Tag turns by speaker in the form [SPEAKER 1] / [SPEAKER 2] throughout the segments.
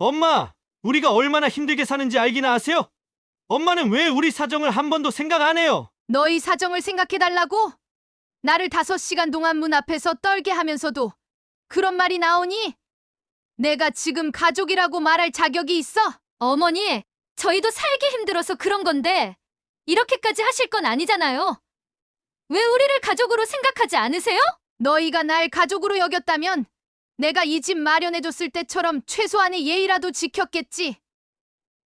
[SPEAKER 1] 엄마, 우리가 얼마나 힘들게 사는지 알기나 아세요? 엄마는 왜 우리 사정을 한 번도 생각 안 해요?
[SPEAKER 2] 너희 사정을 생각해달라고? 나를 5시간 동안 문 앞에서 떨게 하면서도 그런 말이 나오니? 내가 지금 가족이라고 말할 자격이 있어? 어머니, 저희도 살기 힘들어서 그런 건데 이렇게까지 하실 건 아니잖아요. 왜 우리를 가족으로 생각하지 않으세요? 너희가 날 가족으로 여겼다면 내가 이 집 마련해줬을 때처럼 최소한의 예의라도 지켰겠지.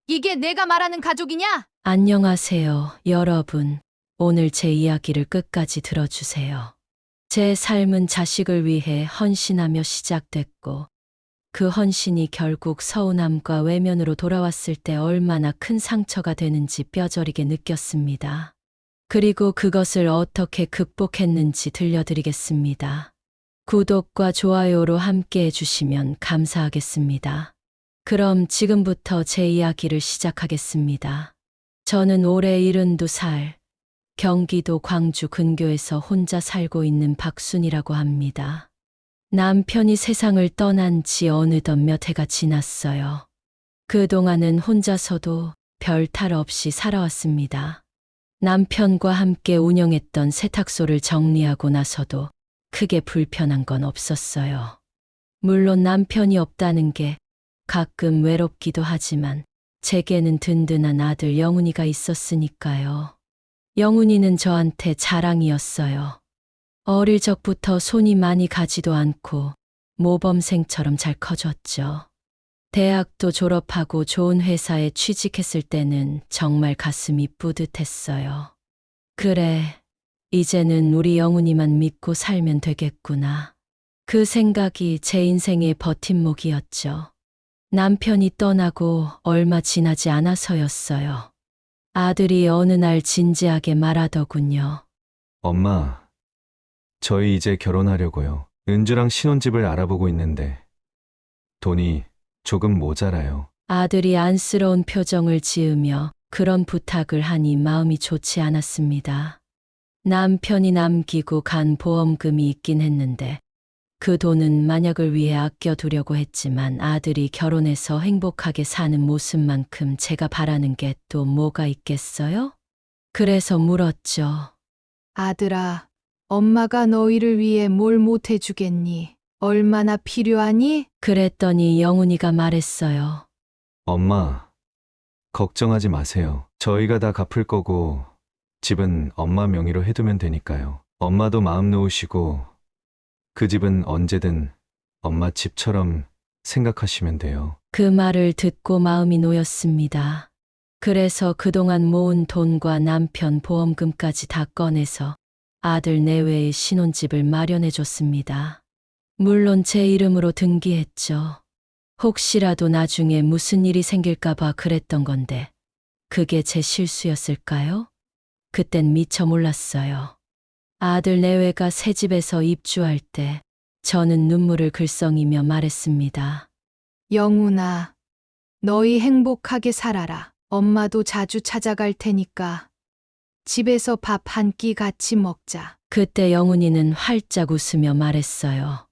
[SPEAKER 2] 이게 내가 말하는 가족이냐?
[SPEAKER 3] 안녕하세요, 여러분. 오늘 제 이야기를 끝까지 들어주세요. 제 삶은 자식을 위해 헌신하며 시작됐고, 그 헌신이 결국 서운함과 외면으로 돌아왔을 때 얼마나 큰 상처가 되는지 뼈저리게 느꼈습니다. 그리고 그것을 어떻게 극복했는지 들려드리겠습니다. 구독과 좋아요로 함께 해주시면 감사하겠습니다. 그럼 지금부터 제 이야기를 시작하겠습니다. 저는 올해 72살, 경기도 광주 근교에서 혼자 살고 있는 박순이라고 합니다. 남편이 세상을 떠난 지 어느덧 몇 해가 지났어요. 그동안은 혼자서도 별 탈 없이 살아왔습니다. 남편과 함께 운영했던 세탁소를 정리하고 나서도 크게 불편한 건 없었어요. 물론 남편이 없다는 게 가끔 외롭기도 하지만 제게는 든든한 아들 영훈이가 있었으니까요. 영훈이는 저한테 자랑이었어요. 어릴 적부터 손이 많이 가지도 않고 모범생처럼 잘 커졌죠. 대학도 졸업하고 좋은 회사에 취직했을 때는 정말 가슴이 뿌듯했어요. 그래, 이제는 우리 영훈이만 믿고 살면 되겠구나. 그 생각이 제 인생의 버팀목이었죠. 남편이 떠나고 얼마 지나지 않아서였어요. 아들이 어느 날 진지하게 말하더군요.
[SPEAKER 1] 엄마, 저희 이제 결혼하려고요. 은주랑 신혼집을 알아보고 있는데 돈이 조금 모자라요.
[SPEAKER 3] 아들이 안쓰러운 표정을 지으며 그런 부탁을 하니 마음이 좋지 않았습니다. 남편이 남기고 간 보험금이 있긴 했는데 그 돈은 만약을 위해 아껴두려고 했지만 아들이 결혼해서 행복하게 사는 모습만큼 제가 바라는 게 또 뭐가 있겠어요? 그래서 물었죠.
[SPEAKER 2] 아들아, 엄마가 너희를 위해 뭘 못해주겠니? 얼마나 필요하니?
[SPEAKER 3] 그랬더니 영훈이가 말했어요.
[SPEAKER 1] 엄마, 걱정하지 마세요. 저희가 다 갚을 거고 집은 엄마 명의로 해두면 되니까요. 엄마도 마음 놓으시고 그 집은 언제든 엄마 집처럼 생각하시면 돼요.
[SPEAKER 3] 그 말을 듣고 마음이 놓였습니다. 그래서 그동안 모은 돈과 남편 보험금까지 다 꺼내서 아들 내외의 신혼집을 마련해줬습니다. 물론 제 이름으로 등기했죠. 혹시라도 나중에 무슨 일이 생길까봐 그랬던 건데 그게 제 실수였을까요? 그땐 미처 몰랐어요. 아들 내외가 새 집에서 입주할 때 저는 눈물을 글썽이며 말했습니다.
[SPEAKER 2] 영훈아, 너희 행복하게 살아라. 엄마도 자주 찾아갈 테니까 집에서 밥 한 끼 같이 먹자.
[SPEAKER 3] 그때 영훈이는 활짝 웃으며 말했어요.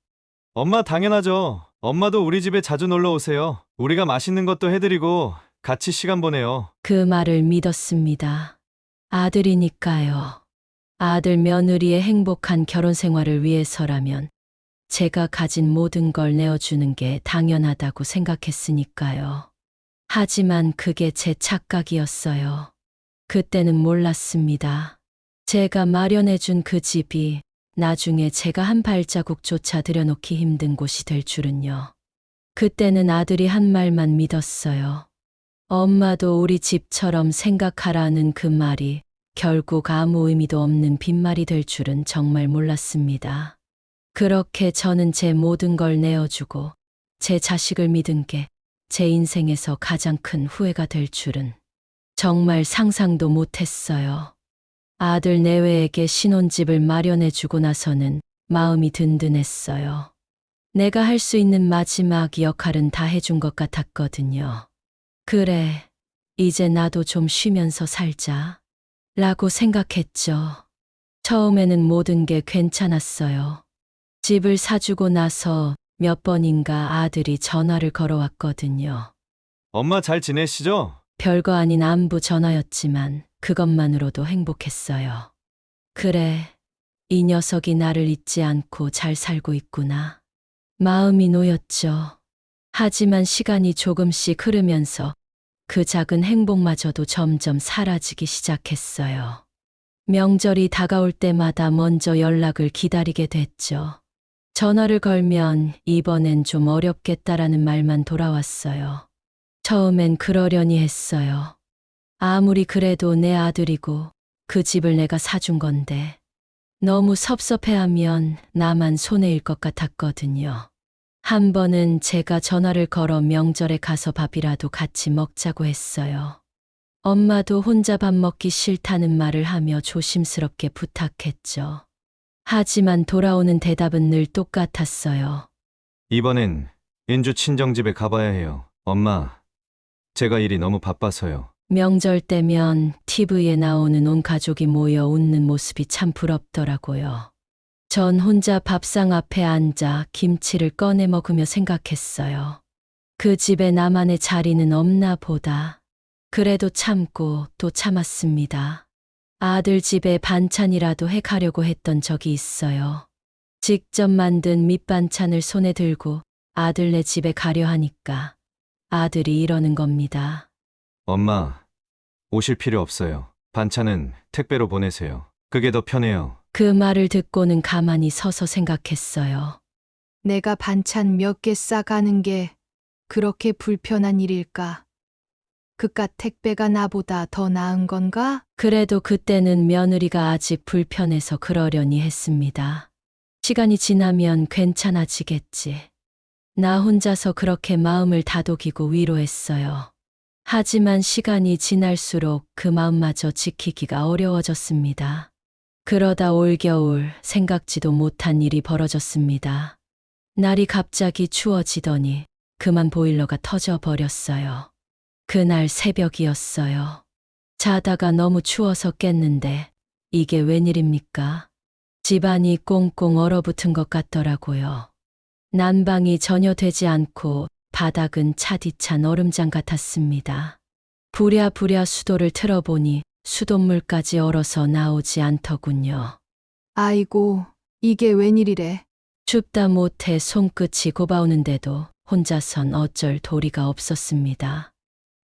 [SPEAKER 1] 엄마 당연하죠. 엄마도 우리 집에 자주 놀러 오세요. 우리가 맛있는 것도 해드리고 같이 시간 보내요.
[SPEAKER 3] 그 말을 믿었습니다. 아들이니까요. 아들 며느리의 행복한 결혼 생활을 위해서라면 제가 가진 모든 걸 내어주는 게 당연하다고 생각했으니까요. 하지만 그게 제 착각이었어요. 그때는 몰랐습니다. 제가 마련해준 그 집이 나중에 제가 한 발자국조차 들여놓기 힘든 곳이 될 줄은요. 그때는 아들이 한 말만 믿었어요. 엄마도 우리 집처럼 생각하라는 그 말이 결국 아무 의미도 없는 빈말이 될 줄은 정말 몰랐습니다. 그렇게 저는 제 모든 걸 내어주고 제 자식을 믿은 게 제 인생에서 가장 큰 후회가 될 줄은 정말 상상도 못했어요. 아들 내외에게 신혼집을 마련해주고 나서는 마음이 든든했어요. 내가 할 수 있는 마지막 역할은 다 해준 것 같았거든요. 그래, 이제 나도 좀 쉬면서 살자. 라고 생각했죠. 처음에는 모든 게 괜찮았어요. 집을 사주고 나서 몇 번인가 아들이 전화를 걸어왔거든요.
[SPEAKER 1] 엄마 잘 지내시죠?
[SPEAKER 3] 별거 아닌 안부 전화였지만 그것만으로도 행복했어요. 그래, 이 녀석이 나를 잊지 않고 잘 살고 있구나. 마음이 놓였죠. 하지만 시간이 조금씩 흐르면서 그 작은 행복마저도 점점 사라지기 시작했어요. 명절이 다가올 때마다 먼저 연락을 기다리게 됐죠. 전화를 걸면 이번엔 좀 어렵겠다라는 말만 돌아왔어요. 처음엔 그러려니 했어요. 아무리 그래도 내 아들이고 그 집을 내가 사준 건데 너무 섭섭해하면 나만 손해일 것 같았거든요. 한 번은 제가 전화를 걸어 명절에 가서 밥이라도 같이 먹자고 했어요. 엄마도 혼자 밥 먹기 싫다는 말을 하며 조심스럽게 부탁했죠. 하지만 돌아오는 대답은 늘 똑같았어요.
[SPEAKER 1] 이번엔 인주 친정집에 가봐야 해요. 엄마, 제가 일이 너무 바빠서요.
[SPEAKER 3] 명절 때면 TV에 나오는 온 가족이 모여 웃는 모습이 참 부럽더라고요. 전 혼자 밥상 앞에 앉아 김치를 꺼내 먹으며 생각했어요. 그 집에 나만의 자리는 없나 보다. 그래도 참고 또 참았습니다. 아들 집에 반찬이라도 해가려고 했던 적이 있어요. 직접 만든 밑반찬을 손에 들고 아들네 집에 가려 하니까 아들이 이러는 겁니다.
[SPEAKER 1] 엄마, 오실 필요 없어요. 반찬은 택배로 보내세요. 그게 더 편해요.
[SPEAKER 3] 그 말을 듣고는 가만히 서서 생각했어요.
[SPEAKER 2] 내가 반찬 몇 개 싸가는 게 그렇게 불편한 일일까? 그깟 택배가 나보다 더 나은 건가?
[SPEAKER 3] 그래도 그때는 며느리가 아직 불편해서 그러려니 했습니다. 시간이 지나면 괜찮아지겠지. 나 혼자서 그렇게 마음을 다독이고 위로했어요. 하지만 시간이 지날수록 그 마음마저 지키기가 어려워졌습니다. 그러다 올겨울 생각지도 못한 일이 벌어졌습니다. 날이 갑자기 추워지더니 그만 보일러가 터져버렸어요. 그날 새벽이었어요. 자다가 너무 추워서 깼는데 이게 웬일입니까? 집안이 꽁꽁 얼어붙은 것 같더라고요. 난방이 전혀 되지 않고 바닥은 차디찬 얼음장 같았습니다. 부랴부랴 수도를 틀어보니 수돗물까지 얼어서 나오지 않더군요.
[SPEAKER 2] 아이고, 이게 웬일이래.
[SPEAKER 3] 춥다 못해 손끝이 곱아오는데도 혼자선 어쩔 도리가 없었습니다.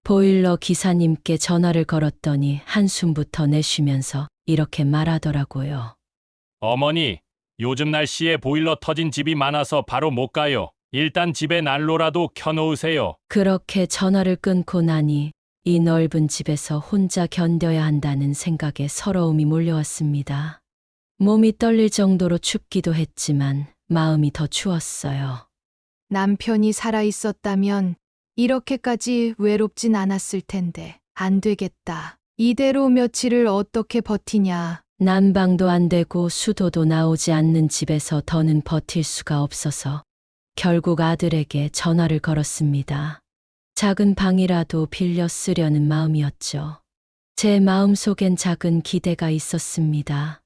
[SPEAKER 3] 보일러 기사님께 전화를 걸었더니 한숨부터 내쉬면서 이렇게 말하더라고요.
[SPEAKER 4] 어머니, 요즘 날씨에 보일러 터진 집이 많아서 바로 못 가요. 일단 집에 난로라도 켜놓으세요.
[SPEAKER 3] 그렇게 전화를 끊고 나니 이 넓은 집에서 혼자 견뎌야 한다는 생각에 서러움이 몰려왔습니다. 몸이 떨릴 정도로 춥기도 했지만 마음이 더 추웠어요.
[SPEAKER 2] 남편이 살아있었다면 이렇게까지 외롭진 않았을 텐데 안 되겠다. 이대로 며칠을 어떻게 버티냐.
[SPEAKER 3] 난방도 안 되고 수도도 나오지 않는 집에서 더는 버틸 수가 없어서 결국 아들에게 전화를 걸었습니다. 작은 방이라도 빌려 쓰려는 마음이었죠. 제 마음속엔 작은 기대가 있었습니다.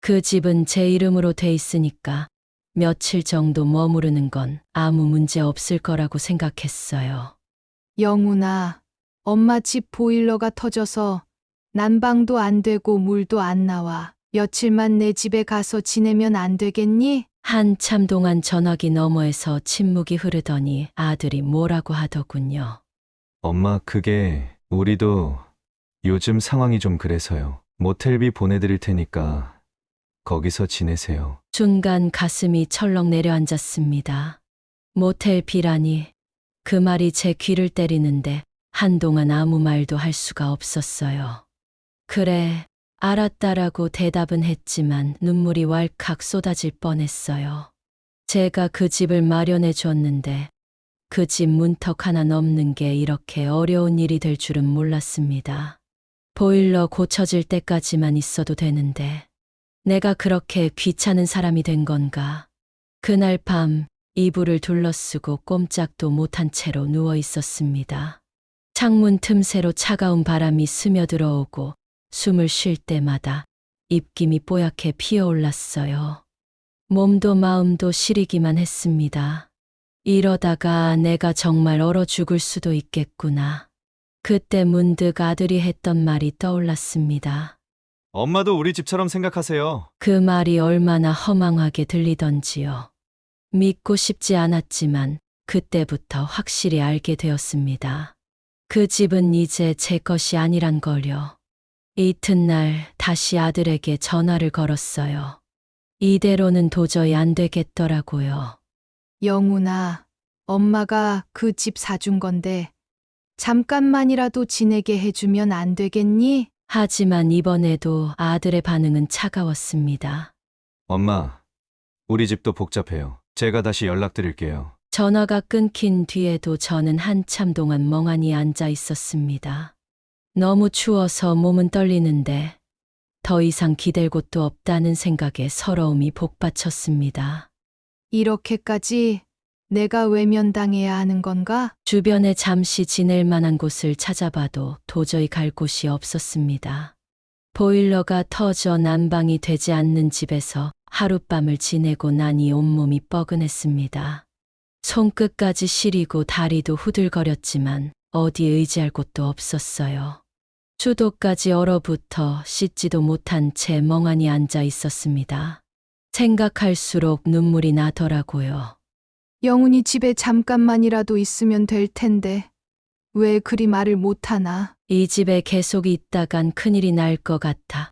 [SPEAKER 3] 그 집은 제 이름으로 돼 있으니까 며칠 정도 머무르는 건 아무 문제 없을 거라고 생각했어요.
[SPEAKER 2] 영훈아, 엄마 집 보일러가 터져서 난방도 안 되고 물도 안 나와. 며칠만 내 집에 가서 지내면 안 되겠니?
[SPEAKER 3] 한참 동안 전화기 너머에서 침묵이 흐르더니 아들이 뭐라고 하더군요.
[SPEAKER 1] 엄마, 그게 우리도 요즘 상황이 좀 그래서요. 모텔비 보내드릴 테니까 거기서 지내세요.
[SPEAKER 3] 순간 가슴이 철렁 내려앉았습니다. 모텔비라니 그 말이 제 귀를 때리는데 한동안 아무 말도 할 수가 없었어요. 그래, 알았다라고 대답은 했지만 눈물이 왈칵 쏟아질 뻔했어요. 제가 그 집을 마련해 줬는데 그 집 문턱 하나 넘는 게 이렇게 어려운 일이 될 줄은 몰랐습니다. 보일러 고쳐질 때까지만 있어도 되는데 내가 그렇게 귀찮은 사람이 된 건가? 그날 밤 이불을 둘러쓰고 꼼짝도 못한 채로 누워 있었습니다. 창문 틈새로 차가운 바람이 스며들어오고 숨을 쉴 때마다 입김이 뽀얗게 피어올랐어요. 몸도 마음도 시리기만 했습니다. 이러다가 내가 정말 얼어 죽을 수도 있겠구나. 그때 문득 아들이 했던 말이 떠올랐습니다.
[SPEAKER 1] 엄마도 우리 집처럼 생각하세요.
[SPEAKER 3] 그 말이 얼마나 허망하게 들리던지요. 믿고 싶지 않았지만 그때부터 확실히 알게 되었습니다. 그 집은 이제 제 것이 아니란 걸요. 이튿날 다시 아들에게 전화를 걸었어요. 이대로는 도저히 안 되겠더라고요.
[SPEAKER 2] 영훈아, 엄마가 그 집 사준 건데 잠깐만이라도 지내게 해주면 안 되겠니?
[SPEAKER 3] 하지만 이번에도 아들의 반응은 차가웠습니다.
[SPEAKER 1] 엄마, 우리 집도 복잡해요. 제가 다시 연락드릴게요.
[SPEAKER 3] 전화가 끊긴 뒤에도 저는 한참 동안 멍하니 앉아 있었습니다. 너무 추워서 몸은 떨리는데 더 이상 기댈 곳도 없다는 생각에 서러움이 복받쳤습니다.
[SPEAKER 2] 이렇게까지 내가 외면당해야 하는 건가?
[SPEAKER 3] 주변에 잠시 지낼 만한 곳을 찾아봐도 도저히 갈 곳이 없었습니다. 보일러가 터져 난방이 되지 않는 집에서 하룻밤을 지내고 나니 온몸이 뻐근했습니다. 손끝까지 시리고 다리도 후들거렸지만 어디 의지할 곳도 없었어요. 수도까지 얼어붙어 씻지도 못한 채 멍하니 앉아 있었습니다. 생각할수록 눈물이 나더라고요.
[SPEAKER 2] 영훈이 집에 잠깐만이라도 있으면 될 텐데 왜 그리 말을 못하나?
[SPEAKER 3] 이 집에 계속 있다간 큰일이 날 것 같아.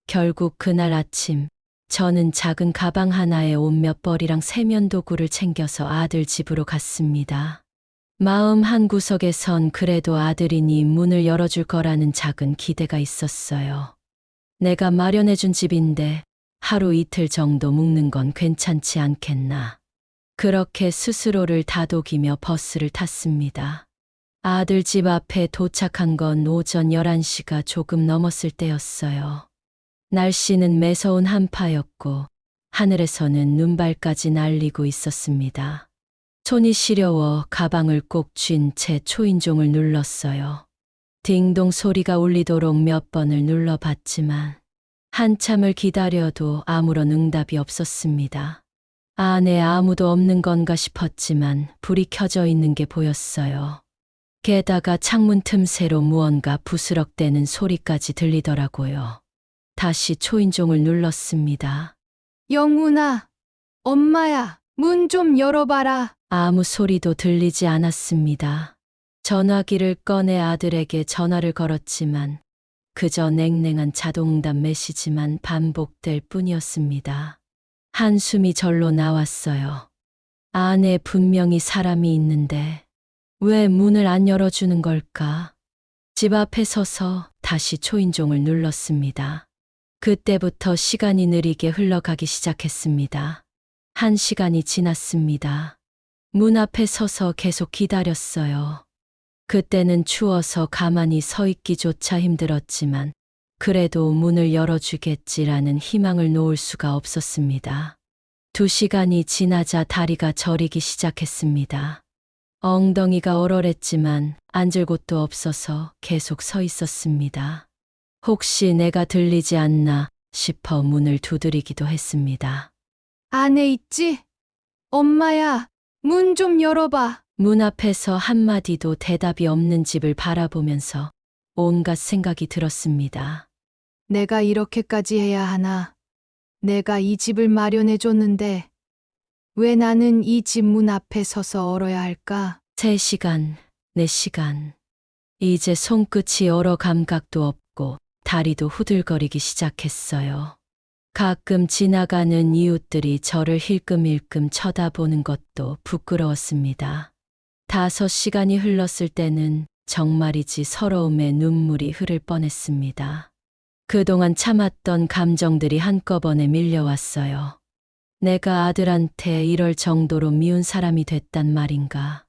[SPEAKER 3] 결국 그날 아침 저는 작은 가방 하나에 옷 몇 벌이랑 세면도구를 챙겨서 아들 집으로 갔습니다. 마음 한구석에선 그래도 아들이니 문을 열어줄 거라는 작은 기대가 있었어요. 내가 마련해준 집인데 하루 이틀 정도 묵는 건 괜찮지 않겠나. 그렇게 스스로를 다독이며 버스를 탔습니다. 아들 집 앞에 도착한 건 오전 11시가 조금 넘었을 때였어요. 날씨는 매서운 한파였고 하늘에서는 눈발까지 날리고 있었습니다. 손이 시려워 가방을 꼭 쥔 채 초인종을 눌렀어요. 딩동 소리가 울리도록 몇 번을 눌러봤지만 한참을 기다려도 아무런 응답이 없었습니다. 안에 아무도 없는 건가 싶었지만 불이 켜져 있는 게 보였어요. 게다가 창문 틈새로 무언가 부스럭대는 소리까지 들리더라고요. 다시 초인종을 눌렀습니다.
[SPEAKER 2] 영훈아, 엄마야, 문 좀 열어봐라.
[SPEAKER 3] 아무 소리도 들리지 않았습니다. 전화기를 꺼내 아들에게 전화를 걸었지만 그저 냉랭한 자동응답 메시지만 반복될 뿐이었습니다. 한숨이 절로 나왔어요. 안에 분명히 사람이 있는데 왜 문을 안 열어주는 걸까? 집 앞에 서서 다시 초인종을 눌렀습니다. 그때부터 시간이 느리게 흘러가기 시작했습니다. 1시간이 지났습니다. 문 앞에 서서 계속 기다렸어요. 그때는 추워서 가만히 서 있기조차 힘들었지만 그래도 문을 열어주겠지라는 희망을 놓을 수가 없었습니다. 2시간이 지나자 다리가 저리기 시작했습니다. 엉덩이가 얼얼했지만 앉을 곳도 없어서 계속 서 있었습니다. 혹시 내가 들리지 않나 싶어 문을 두드리기도 했습니다.
[SPEAKER 2] 안에 있지? 엄마야, 문 좀 열어봐.
[SPEAKER 3] 문 앞에서 한마디도 대답이 없는 집을 바라보면서 온갖 생각이 들었습니다.
[SPEAKER 2] 내가 이렇게까지 해야 하나? 내가 이 집을 마련해줬는데 왜 나는 이 집 문 앞에 서서 얼어야 할까?
[SPEAKER 3] 3시간, 4시간. 이제 손끝이 얼어 감각도 없고 다리도 후들거리기 시작했어요. 가끔 지나가는 이웃들이 저를 힐끔힐끔 쳐다보는 것도 부끄러웠습니다. 5시간이 흘렀을 때는 정말이지 서러움에 눈물이 흐를 뻔했습니다. 그동안 참았던 감정들이 한꺼번에 밀려왔어요. 내가 아들한테 이럴 정도로 미운 사람이 됐단 말인가.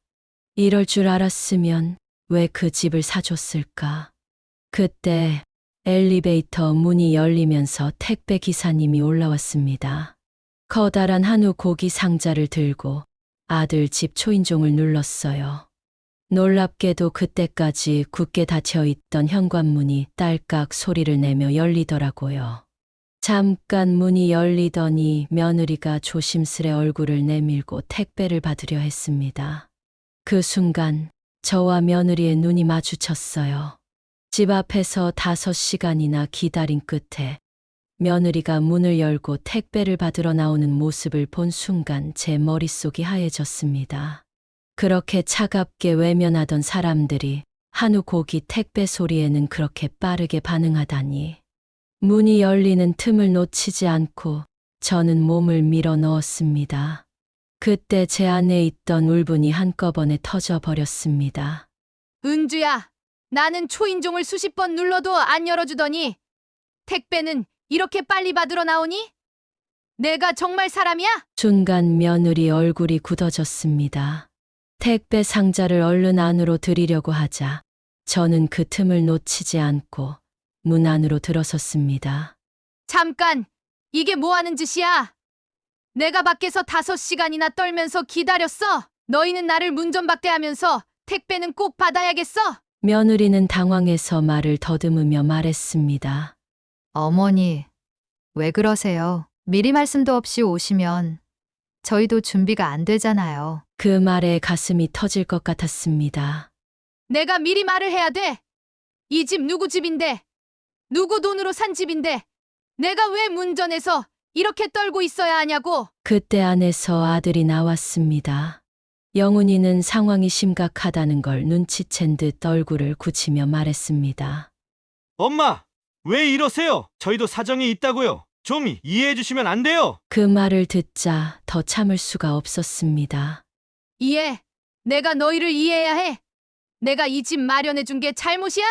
[SPEAKER 3] 이럴 줄 알았으면 왜 그 집을 사줬을까. 그때 엘리베이터 문이 열리면서 택배 기사님이 올라왔습니다. 커다란 한우 고기 상자를 들고 아들 집 초인종을 눌렀어요. 놀랍게도 그때까지 굳게 닫혀 있던 현관문이 딸깍 소리를 내며 열리더라고요. 잠깐 문이 열리더니 며느리가 조심스레 얼굴을 내밀고 택배를 받으려 했습니다. 그 순간 저와 며느리의 눈이 마주쳤어요. 집 앞에서 5시간이나 기다린 끝에 며느리가 문을 열고 택배를 받으러 나오는 모습을 본 순간 제 머릿속이 하얘졌습니다. 그렇게 차갑게 외면하던 사람들이 한우 고기 택배 소리에는 그렇게 빠르게 반응하다니. 문이 열리는 틈을 놓치지 않고 저는 몸을 밀어 넣었습니다. 그때 제 안에 있던 울분이 한꺼번에 터져버렸습니다.
[SPEAKER 2] 은주야, 나는 초인종을 수십 번 눌러도 안 열어주더니 택배는 이렇게 빨리 받으러 나오니? 내가 정말 사람이야?
[SPEAKER 3] 순간 며느리 얼굴이 굳어졌습니다. 택배 상자를 얼른 안으로 들이려고 하자 저는 그 틈을 놓치지 않고 문 안으로 들어섰습니다.
[SPEAKER 2] 잠깐, 이게 뭐 하는 짓이야? 내가 밖에서 5시간이나 떨면서 기다렸어. 너희는 나를 문전박대하면서 택배는 꼭 받아야겠어.
[SPEAKER 3] 며느리는 당황해서 말을 더듬으며 말했습니다.
[SPEAKER 5] 어머니, 왜 그러세요? 미리 말씀도 없이 오시면 저희도 준비가 안 되잖아요.
[SPEAKER 3] 그 말에 가슴이 터질 것 같았습니다.
[SPEAKER 2] 내가 미리 말을 해야 돼. 이 집 누구 집인데? 누구 돈으로 산 집인데? 내가 왜 문전에서 이렇게 떨고 있어야 하냐고.
[SPEAKER 3] 그때 안에서 아들이 나왔습니다. 영훈이는 상황이 심각하다는 걸 눈치챈 듯 얼굴을 굳히며 말했습니다.
[SPEAKER 6] 엄마, 왜 이러세요? 저희도 사정이 있다고요. 좀 이해해 주시면 안 돼요?
[SPEAKER 3] 그 말을 듣자 더 참을 수가 없었습니다.
[SPEAKER 2] 이해. 내가 너희를 이해해야 해. 내가 이 집 마련해 준 게 잘못이야?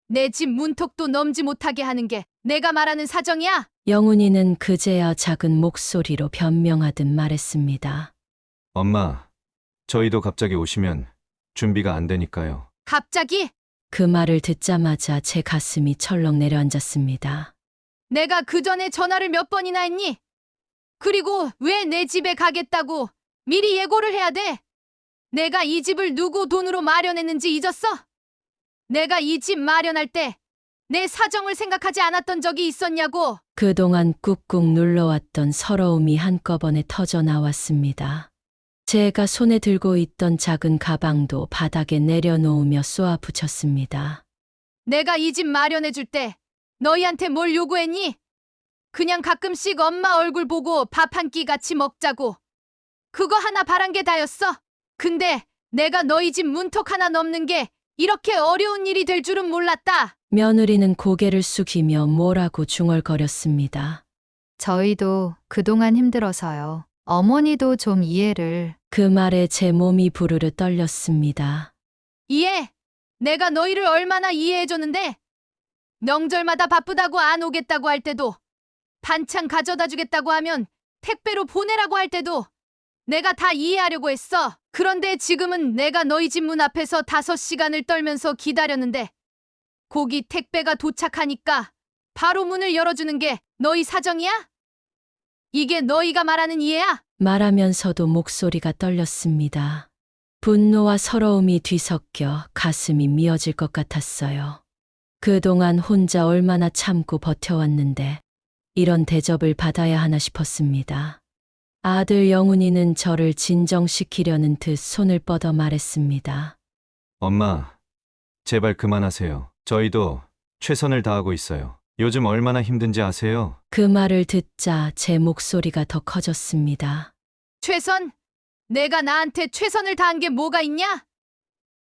[SPEAKER 2] 내 집 문턱도 넘지 못하게 하는 게 내가 말하는 사정이야?
[SPEAKER 3] 영훈이는 그제야 작은 목소리로 변명하듯 말했습니다.
[SPEAKER 1] 엄마, 저희도 갑자기 오시면 준비가 안 되니까요.
[SPEAKER 2] 갑자기?
[SPEAKER 3] 그 말을 듣자마자 제 가슴이 철렁 내려앉았습니다.
[SPEAKER 2] 내가 그 전에 전화를 몇 번이나 했니? 그리고 왜 내 집에 가겠다고 미리 예고를 해야 돼? 내가 이 집을 누구 돈으로 마련했는지 잊었어? 내가 이 집 마련할 때 내 사정을 생각하지 않았던 적이 있었냐고.
[SPEAKER 3] 그동안 꾹꾹 눌러왔던 서러움이 한꺼번에 터져 나왔습니다. 제가 손에 들고 있던 작은 가방도 바닥에 내려놓으며 쏘아 붙였습니다.
[SPEAKER 2] 내가 이 집 마련해 줄 때 너희한테 뭘 요구했니? 그냥 가끔씩 엄마 얼굴 보고 밥 한 끼 같이 먹자고. 그거 하나 바란 게 다였어. 근데 내가 너희 집 문턱 하나 넘는 게 이렇게 어려운 일이 될 줄은 몰랐다.
[SPEAKER 3] 며느리는 고개를 숙이며 뭐라고 중얼거렸습니다.
[SPEAKER 5] 저희도 그동안 힘들어서요. 어머니도 좀 이해를.
[SPEAKER 3] 그 말에 제 몸이 부르르 떨렸습니다.
[SPEAKER 2] 이해. 내가 너희를 얼마나 이해해줬는데. 명절마다 바쁘다고 안 오겠다고 할 때도, 반찬 가져다 주겠다고 하면 택배로 보내라고 할 때도 내가 다 이해하려고 했어. 그런데 지금은 내가 너희 집 문 앞에서 5시간을 떨면서 기다렸는데 고기 택배가 도착하니까 바로 문을 열어주는 게 너희 사정이야? 이게 너희가 말하는 이해야?
[SPEAKER 3] 말하면서도 목소리가 떨렸습니다. 분노와 서러움이 뒤섞여 가슴이 미어질 것 같았어요. 그동안 혼자 얼마나 참고 버텨왔는데 이런 대접을 받아야 하나 싶었습니다. 아들 영훈이는 저를 진정시키려는 듯 손을 뻗어 말했습니다.
[SPEAKER 1] 엄마, 제발 그만하세요. 저희도 최선을 다하고 있어요. 요즘 얼마나 힘든지 아세요?
[SPEAKER 3] 그 말을 듣자 제 목소리가 더 커졌습니다.
[SPEAKER 2] 최선? 내가 나한테 최선을 다한 게 뭐가 있냐?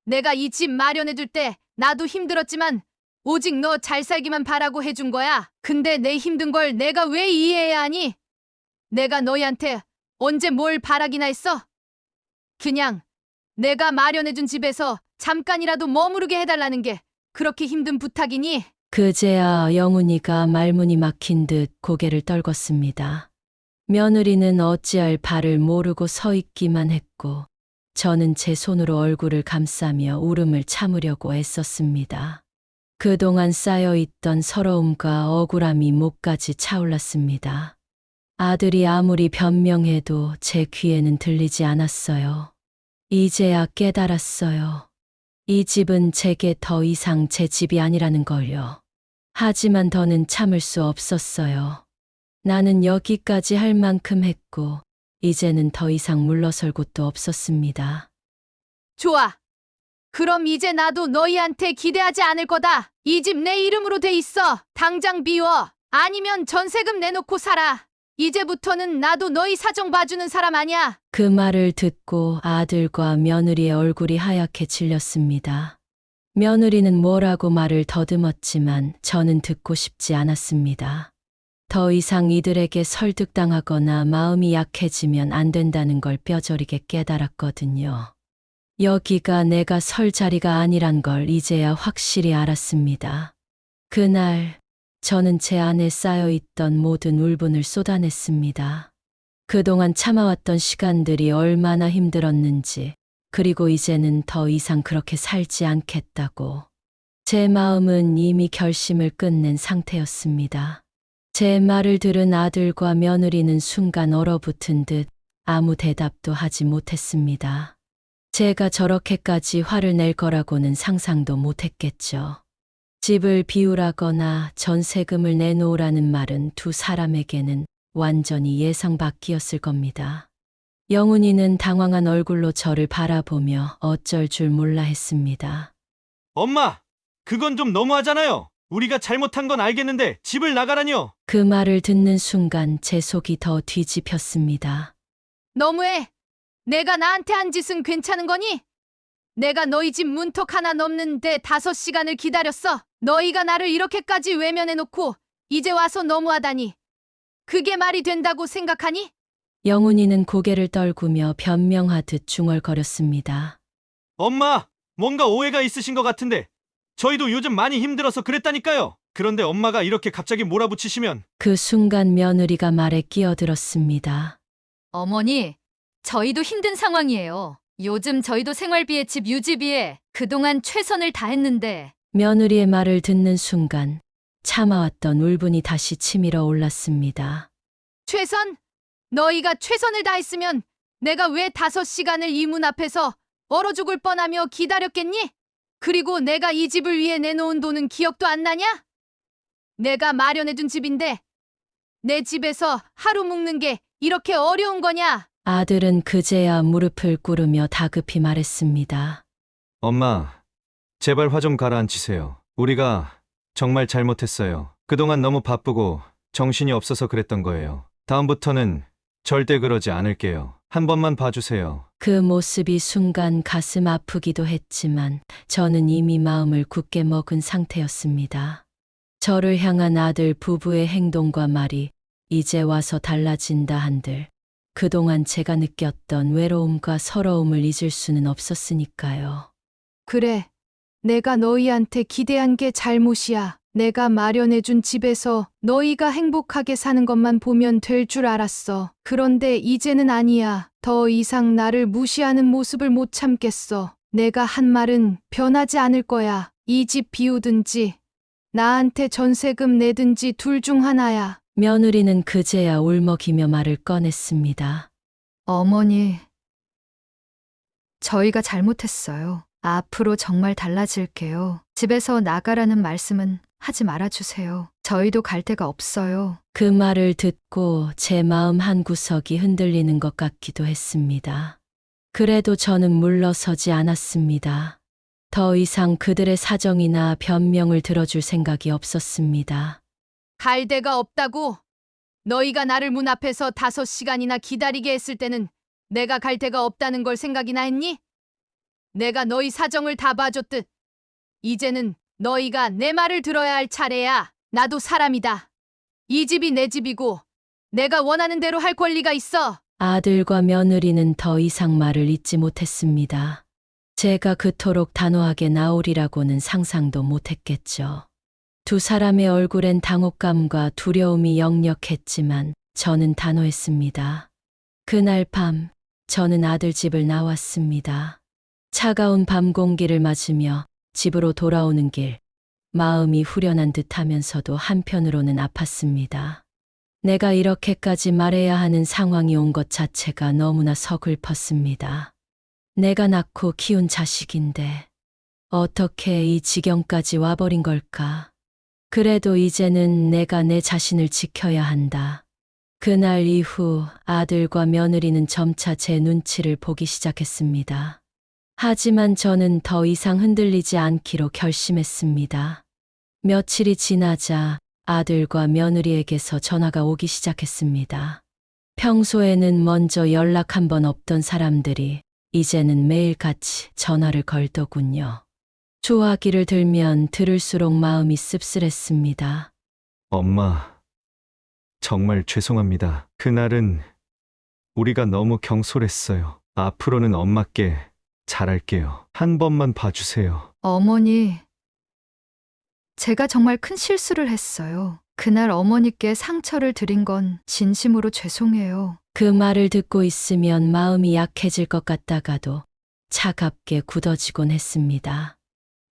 [SPEAKER 2] 내가 이 집 마련해줄 때 나도 힘들었지만 오직 너 잘 살기만 바라고 해준 거야. 근데 내 힘든 걸 내가 왜 이해해야 하니? 내가 너희한테 언제 뭘 바라기나 했어? 그냥 내가 마련해준 집에서 잠깐이라도 머무르게 해달라는 게 그렇게 힘든 부탁이니?
[SPEAKER 3] 그제야 영훈이가 말문이 막힌 듯 고개를 떨궜습니다. 며느리는 어찌할 바를 모르고 서 있기만 했고 저는 제 손으로 얼굴을 감싸며 울음을 참으려고 애썼습니다. 그동안 쌓여있던 서러움과 억울함이 목까지 차올랐습니다. 아들이 아무리 변명해도 제 귀에는 들리지 않았어요. 이제야 깨달았어요. 이 집은 제게 더 이상 제 집이 아니라는 걸요. 하지만 더는 참을 수 없었어요. 나는 여기까지 할 만큼 했고, 이제는 더 이상 물러설 곳도 없었습니다.
[SPEAKER 2] 좋아. 그럼 이제 나도 너희한테 기대하지 않을 거다. 이 집 내 이름으로 돼 있어. 당장 비워. 아니면 전세금 내놓고 살아. 이제부터는 나도 너희 사정 봐주는 사람 아니야.
[SPEAKER 3] 그 말을 듣고 아들과 며느리의 얼굴이 하얗게 질렸습니다. 며느리는 뭐라고 말을 더듬었지만 저는 듣고 싶지 않았습니다. 더 이상 이들에게 설득당하거나 마음이 약해지면 안 된다는 걸 뼈저리게 깨달았거든요. 여기가 내가 설 자리가 아니란 걸 이제야 확실히 알았습니다. 그날 저는 제 안에 쌓여있던 모든 울분을 쏟아냈습니다. 그동안 참아왔던 시간들이 얼마나 힘들었는지, 그리고 이제는 더 이상 그렇게 살지 않겠다고. 제 마음은 이미 결심을 끝낸 상태였습니다. 제 말을 들은 아들과 며느리는 순간 얼어붙은 듯 아무 대답도 하지 못했습니다. 제가 저렇게까지 화를 낼 거라고는 상상도 못했겠죠. 집을 비우라거나 전세금을 내놓으라는 말은 두 사람에게는 완전히 예상 밖이었을 겁니다. 영훈이는 당황한 얼굴로 저를 바라보며 어쩔 줄 몰라 했습니다.
[SPEAKER 6] 엄마, 그건 좀 너무하잖아요. 우리가 잘못한 건 알겠는데 집을 나가라니요.
[SPEAKER 3] 그 말을 듣는 순간 제 속이 더 뒤집혔습니다.
[SPEAKER 2] 너무해. 내가 나한테 한 짓은 괜찮은 거니? 내가 너희 집 문턱 하나 넘는데 5시간을 기다렸어. 너희가 나를 이렇게까지 외면해놓고 이제 와서 너무하다니. 그게 말이 된다고 생각하니?
[SPEAKER 3] 영훈이는 고개를 떨구며 변명하듯 중얼거렸습니다.
[SPEAKER 6] 엄마, 뭔가 오해가 있으신 것 같은데 저희도 요즘 많이 힘들어서 그랬다니까요. 그런데 엄마가 이렇게 갑자기 몰아붙이시면
[SPEAKER 3] 그 순간 며느리가 말에 끼어들었습니다.
[SPEAKER 5] 어머니, 저희도 힘든 상황이에요. 요즘 저희도 생활비에 집 유지비에 그동안 최선을 다했는데.
[SPEAKER 3] 며느리의 말을 듣는 순간 참아왔던 울분이 다시 치밀어 올랐습니다.
[SPEAKER 2] 최선? 너희가 최선을 다했으면 내가 왜 5시간을 이 문 앞에서 얼어 죽을 뻔하며 기다렸겠니? 그리고 내가 이 집을 위해 내놓은 돈은 기억도 안 나냐? 내가 마련해둔 집인데 내 집에서 하루 묵는 게 이렇게 어려운 거냐?
[SPEAKER 3] 아들은 그제야 무릎을 꿇으며 다급히 말했습니다.
[SPEAKER 1] 엄마, 제발 화 좀 가라앉히세요. 우리가 정말 잘못했어요. 그동안 너무 바쁘고 정신이 없어서 그랬던 거예요. 다음부터는 절대 그러지 않을게요. 한 번만 봐주세요.
[SPEAKER 3] 그 모습이 순간 가슴 아프기도 했지만 저는 이미 마음을 굳게 먹은 상태였습니다. 저를 향한 아들 부부의 행동과 말이 이제 와서 달라진다 한들 그동안 제가 느꼈던 외로움과 서러움을 잊을 수는 없었으니까요.
[SPEAKER 2] 그래. 내가 너희한테 기대한 게 잘못이야. 내가 마련해준 집에서 너희가 행복하게 사는 것만 보면 될 줄 알았어. 그런데 이제는 아니야. 더 이상 나를 무시하는 모습을 못 참겠어. 내가 한 말은 변하지 않을 거야. 이 집 비우든지 나한테 전세금 내든지 둘 중 하나야.
[SPEAKER 3] 며느리는 그제야 울먹이며 말을 꺼냈습니다.
[SPEAKER 5] 어머니, 저희가 잘못했어요. 앞으로 정말 달라질게요. 집에서 나가라는 말씀은 하지 말아주세요. 저희도 갈 데가 없어요.
[SPEAKER 3] 그 말을 듣고 제 마음 한구석이 흔들리는 것 같기도 했습니다. 그래도 저는 물러서지 않았습니다. 더 이상 그들의 사정이나 변명을 들어줄 생각이 없었습니다.
[SPEAKER 2] 갈 데가 없다고? 너희가 나를 문 앞에서 5시간이나 기다리게 했을 때는 내가 갈 데가 없다는 걸 생각이나 했니? 내가 너희 사정을 다 봐줬듯 이제는 너희가 내 말을 들어야 할 차례야. 나도 사람이다. 이 집이 내 집이고 내가 원하는 대로 할 권리가 있어.
[SPEAKER 3] 아들과 며느리는 더 이상 말을 잇지 못했습니다. 제가 그토록 단호하게 나오리라고는 상상도 못했겠죠. 두 사람의 얼굴엔 당혹감과 두려움이 역력했지만 저는 단호했습니다. 그날 밤 저는 아들 집을 나왔습니다. 차가운 밤 공기를 맞으며 집으로 돌아오는 길, 마음이 후련한 듯하면서도 한편으로는 아팠습니다. 내가 이렇게까지 말해야 하는 상황이 온 것 자체가 너무나 서글펐습니다. 내가 낳고 키운 자식인데 어떻게 이 지경까지 와버린 걸까? 그래도 이제는 내가 내 자신을 지켜야 한다. 그날 이후 아들과 며느리는 점차 제 눈치를 보기 시작했습니다. 하지만 저는 더 이상 흔들리지 않기로 결심했습니다. 며칠이 지나자 아들과 며느리에게서 전화가 오기 시작했습니다. 평소에는 먼저 연락 한 번 없던 사람들이 이제는 매일같이 전화를 걸더군요. 좋아하기를 들면 들을수록 마음이 씁쓸했습니다.
[SPEAKER 1] 엄마, 정말 죄송합니다. 그날은 우리가 너무 경솔했어요. 앞으로는 엄마께 잘할게요. 한 번만 봐주세요.
[SPEAKER 5] 어머니, 제가 정말 큰 실수를 했어요. 그날 어머니께 상처를 드린 건 진심으로 죄송해요.
[SPEAKER 3] 그 말을 듣고 있으면 마음이 약해질 것 같다가도 차갑게 굳어지곤 했습니다.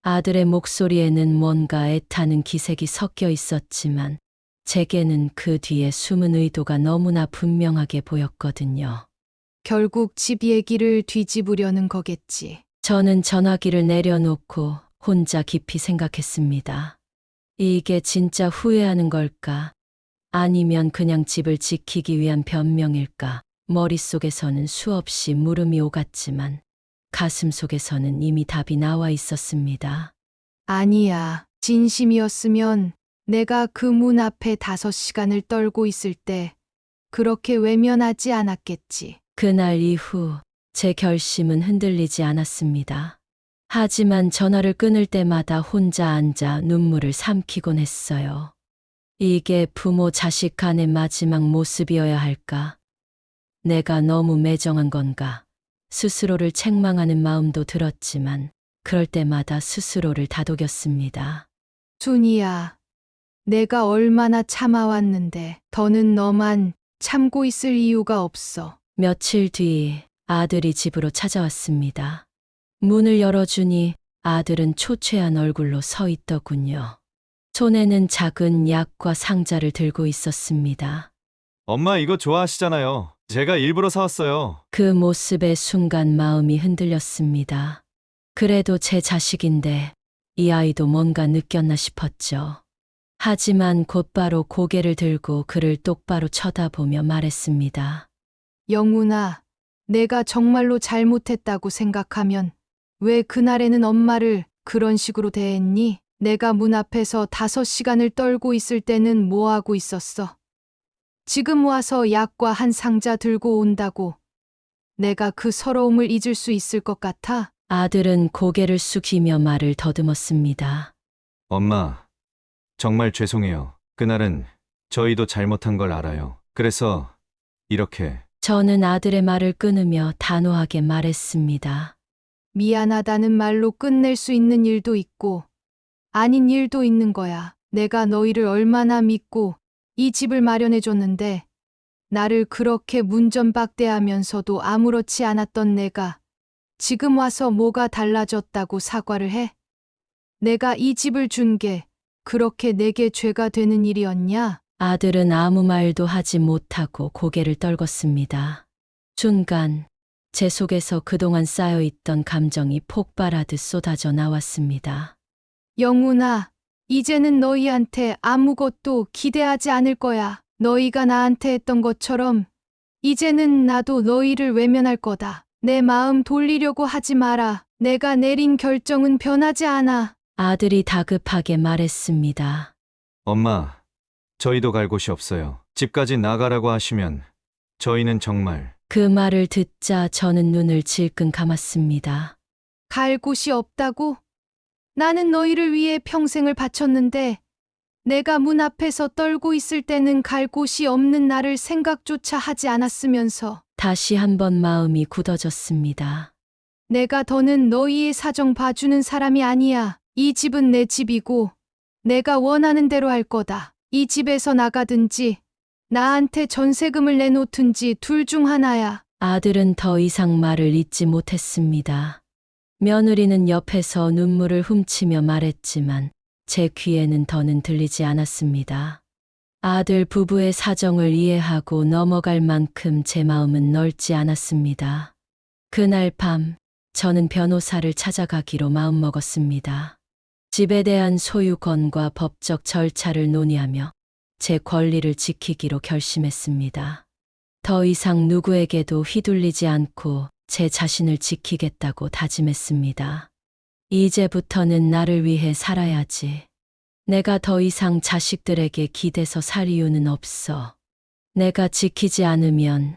[SPEAKER 3] 아들의 목소리에는 뭔가 애타는 기색이 섞여 있었지만 제게는 그 뒤에 숨은 의도가 너무나 분명하게 보였거든요.
[SPEAKER 2] 결국 집 얘기를 뒤집으려는 거겠지.
[SPEAKER 3] 저는 전화기를 내려놓고 혼자 깊이 생각했습니다. 이게 진짜 후회하는 걸까? 아니면 그냥 집을 지키기 위한 변명일까? 머릿속에서는 수없이 물음이 오갔지만 가슴 속에서는 이미 답이 나와 있었습니다.
[SPEAKER 2] 아니야. 진심이었으면 내가 그 문 앞에 5시간을 떨고 있을 때 그렇게 외면하지 않았겠지.
[SPEAKER 3] 그날 이후 제 결심은 흔들리지 않았습니다. 하지만 전화를 끊을 때마다 혼자 앉아 눈물을 삼키곤 했어요. 이게 부모 자식 간의 마지막 모습이어야 할까? 내가 너무 매정한 건가? 스스로를 책망하는 마음도 들었지만 그럴 때마다 스스로를 다독였습니다.
[SPEAKER 2] 순이야. 내가 얼마나 참아왔는데 더는 너만 참고 있을 이유가 없어.
[SPEAKER 3] 며칠 뒤 아들이 집으로 찾아왔습니다. 문을 열어주니 아들은 초췌한 얼굴로 서 있더군요. 손에는 작은 약과 상자를 들고 있었습니다.
[SPEAKER 1] 엄마 이거 좋아하시잖아요. 제가 일부러 사왔어요.
[SPEAKER 3] 그 모습에 순간 마음이 흔들렸습니다. 그래도 제 자식인데 이 아이도 뭔가 느꼈나 싶었죠. 하지만 곧바로 고개를 들고 그를 똑바로 쳐다보며 말했습니다.
[SPEAKER 2] 영훈아, 내가 정말로 잘못했다고 생각하면 왜 그날에는 엄마를 그런 식으로 대했니? 내가 문 앞에서 5시간을 떨고 있을 때는 뭐 하고 있었어? 지금 와서 약과 한 상자 들고 온다고 내가 그 서러움을 잊을 수 있을 것 같아?
[SPEAKER 3] 아들은 고개를 숙이며 말을 더듬었습니다.
[SPEAKER 1] 엄마, 정말 죄송해요. 그날은 저희도 잘못한 걸 알아요. 그래서 이렇게
[SPEAKER 3] 저는 아들의 말을 끊으며 단호하게 말했습니다.
[SPEAKER 2] 미안하다는 말로 끝낼 수 있는 일도 있고 아닌 일도 있는 거야. 내가 너희를 얼마나 믿고 이 집을 마련해줬는데 나를 그렇게 문전박대하면서도 아무렇지 않았던 내가 지금 와서 뭐가 달라졌다고 사과를 해? 내가 이 집을 준 게 그렇게 내게 죄가 되는 일이었냐?
[SPEAKER 3] 아들은 아무 말도 하지 못하고 고개를 떨궜습니다. 순간 제 속에서 그동안 쌓여있던 감정이 폭발하듯 쏟아져 나왔습니다.
[SPEAKER 2] 영훈아, 이제는 너희한테 아무것도 기대하지 않을 거야. 너희가 나한테 했던 것처럼 이제는 나도 너희를 외면할 거다. 내 마음 돌리려고 하지 마라. 내가 내린 결정은 변하지 않아.
[SPEAKER 3] 아들이 다급하게 말했습니다.
[SPEAKER 1] 엄마, 저희도 갈 곳이 없어요. 집까지 나가라고 하시면 저희는 정말
[SPEAKER 3] 그 말을 듣자 저는 눈을 질끈 감았습니다.
[SPEAKER 2] 갈 곳이 없다고? 나는 너희를 위해 평생을 바쳤는데 내가 문 앞에서 떨고 있을 때는 갈 곳이 없는 나를 생각조차 하지 않았으면서
[SPEAKER 3] 다시 한번 마음이 굳어졌습니다.
[SPEAKER 2] 내가 더는 너희의 사정 봐주는 사람이 아니야. 이 집은 내 집이고 내가 원하는 대로 할 거다. 이 집에서 나가든지 나한테 전세금을 내놓든지 둘 중 하나야.
[SPEAKER 3] 아들은 더 이상 말을 잇지 못했습니다. 며느리는 옆에서 눈물을 훔치며 말했지만 제 귀에는 더는 들리지 않았습니다. 아들 부부의 사정을 이해하고 넘어갈 만큼 제 마음은 넓지 않았습니다. 그날 밤 저는 변호사를 찾아가기로 마음먹었습니다. 집에 대한 소유권과 법적 절차를 논의하며 제 권리를 지키기로 결심했습니다. 더 이상 누구에게도 휘둘리지 않고 제 자신을 지키겠다고 다짐했습니다. 이제부터는 나를 위해 살아야지. 내가 더 이상 자식들에게 기대서 살 이유는 없어. 내가 지키지 않으면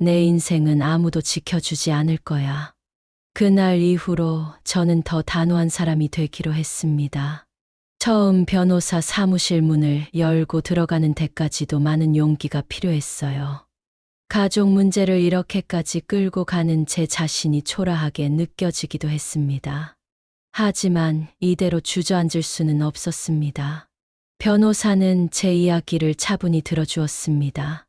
[SPEAKER 3] 내 인생은 아무도 지켜주지 않을 거야. 그날 이후로 저는 더 단호한 사람이 되기로 했습니다. 처음 변호사 사무실 문을 열고 들어가는 데까지도 많은 용기가 필요했어요. 가족 문제를 이렇게까지 끌고 가는 제 자신이 초라하게 느껴지기도 했습니다. 하지만 이대로 주저앉을 수는 없었습니다. 변호사는 제 이야기를 차분히 들어주었습니다.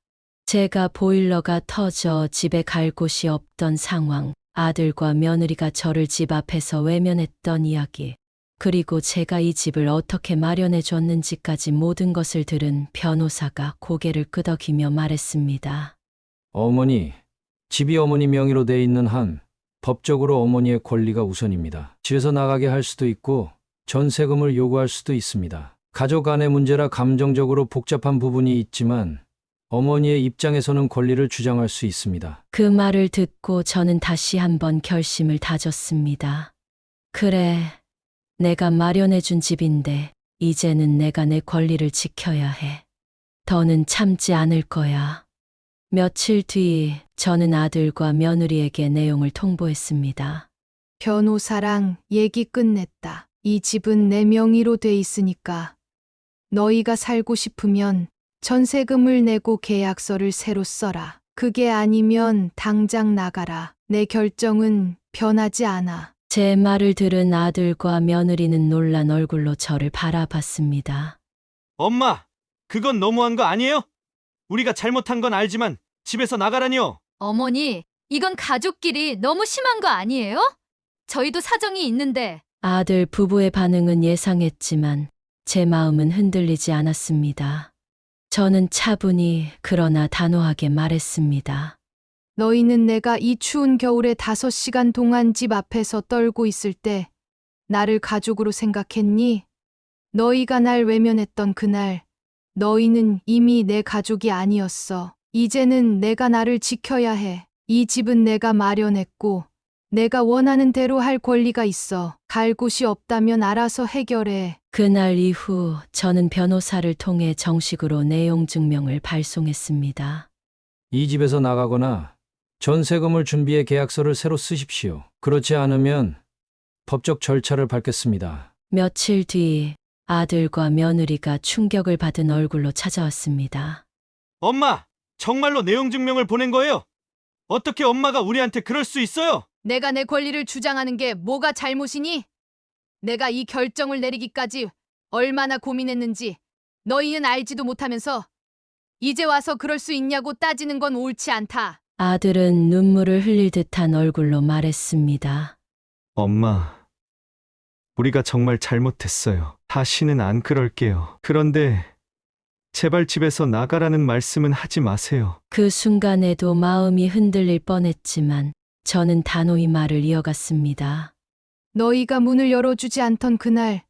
[SPEAKER 3] 제가 보일러가 터져 집에 갈 곳이 없던 상황, 아들과 며느리가 저를 집 앞에서 외면했던 이야기, 그리고 제가 이 집을 어떻게 마련해 줬는지까지 모든 것을 들은 변호사가 고개를 끄덕이며 말했습니다.
[SPEAKER 7] 어머니, 집이 어머니 명의로 돼 있는 한 법적으로 어머니의 권리가 우선입니다. 집에서 나가게 할 수도 있고 전세금을 요구할 수도 있습니다. 가족 간의 문제라 감정적으로 복잡한 부분이 있지만 어머니의 입장에서는 권리를 주장할 수 있습니다.
[SPEAKER 3] 그 말을 듣고 저는 다시 한번 결심을 다졌습니다. 그래, 내가 마련해준 집인데 이제는 내가 내 권리를 지켜야 해. 더는 참지 않을 거야. 며칠 뒤 저는 아들과 며느리에게 내용을 통보했습니다.
[SPEAKER 2] 변호사랑 얘기 끝냈다. 이 집은 내 명의로 돼 있으니까 너희가 살고 싶으면 전세금을 내고 계약서를 새로 써라. 그게 아니면 당장 나가라. 내 결정은 변하지 않아.
[SPEAKER 3] 제 말을 들은 아들과 며느리는 놀란 얼굴로 저를 바라봤습니다.
[SPEAKER 6] 엄마, 그건 너무한 거 아니에요? 우리가 잘못한 건 알지만 집에서 나가라니요.
[SPEAKER 2] 어머니, 이건 가족끼리 너무 심한 거 아니에요? 저희도 사정이 있는데.
[SPEAKER 3] 아들 부부의 반응은 예상했지만 제 마음은 흔들리지 않았습니다. 저는 차분히 그러나 단호하게 말했습니다.
[SPEAKER 2] 너희는 내가 이 추운 겨울에 5시간 동안 집 앞에서 떨고 있을 때 나를 가족으로 생각했니? 너희가 날 외면했던 그날 너희는 이미 내 가족이 아니었어. 이제는 내가 나를 지켜야 해. 이 집은 내가 마련했고 내가 원하는 대로 할 권리가 있어. 갈 곳이 없다면 알아서 해결해.
[SPEAKER 3] 그날 이후 저는 변호사를 통해 정식으로 내용 증명을 발송했습니다.
[SPEAKER 7] 이 집에서 나가거나 전세금을 준비해 계약서를 새로 쓰십시오. 그렇지 않으면 법적 절차를 밟겠습니다.
[SPEAKER 3] 며칠 뒤 아들과 며느리가 충격을 받은 얼굴로 찾아왔습니다.
[SPEAKER 6] 엄마, 정말로 내용 증명을 보낸 거예요? 어떻게 엄마가 우리한테 그럴 수 있어요?
[SPEAKER 2] 내가 내 권리를 주장하는 게 뭐가 잘못이니? 내가 이 결정을 내리기까지 얼마나 고민했는지 너희는 알지도 못하면서 이제 와서 그럴 수 있냐고 따지는 건 옳지 않다.
[SPEAKER 3] 아들은 눈물을 흘릴 듯한 얼굴로 말했습니다.
[SPEAKER 1] 엄마, 우리가 정말 잘못했어요. 다시는 안 그럴게요. 그런데 제발 집에서 나가라는 말씀은 하지 마세요.
[SPEAKER 3] 그 순간에도 마음이 흔들릴 뻔했지만 저는 단호히 말을 이어갔습니다.
[SPEAKER 2] 너희가 문을 열어주지 않던 그날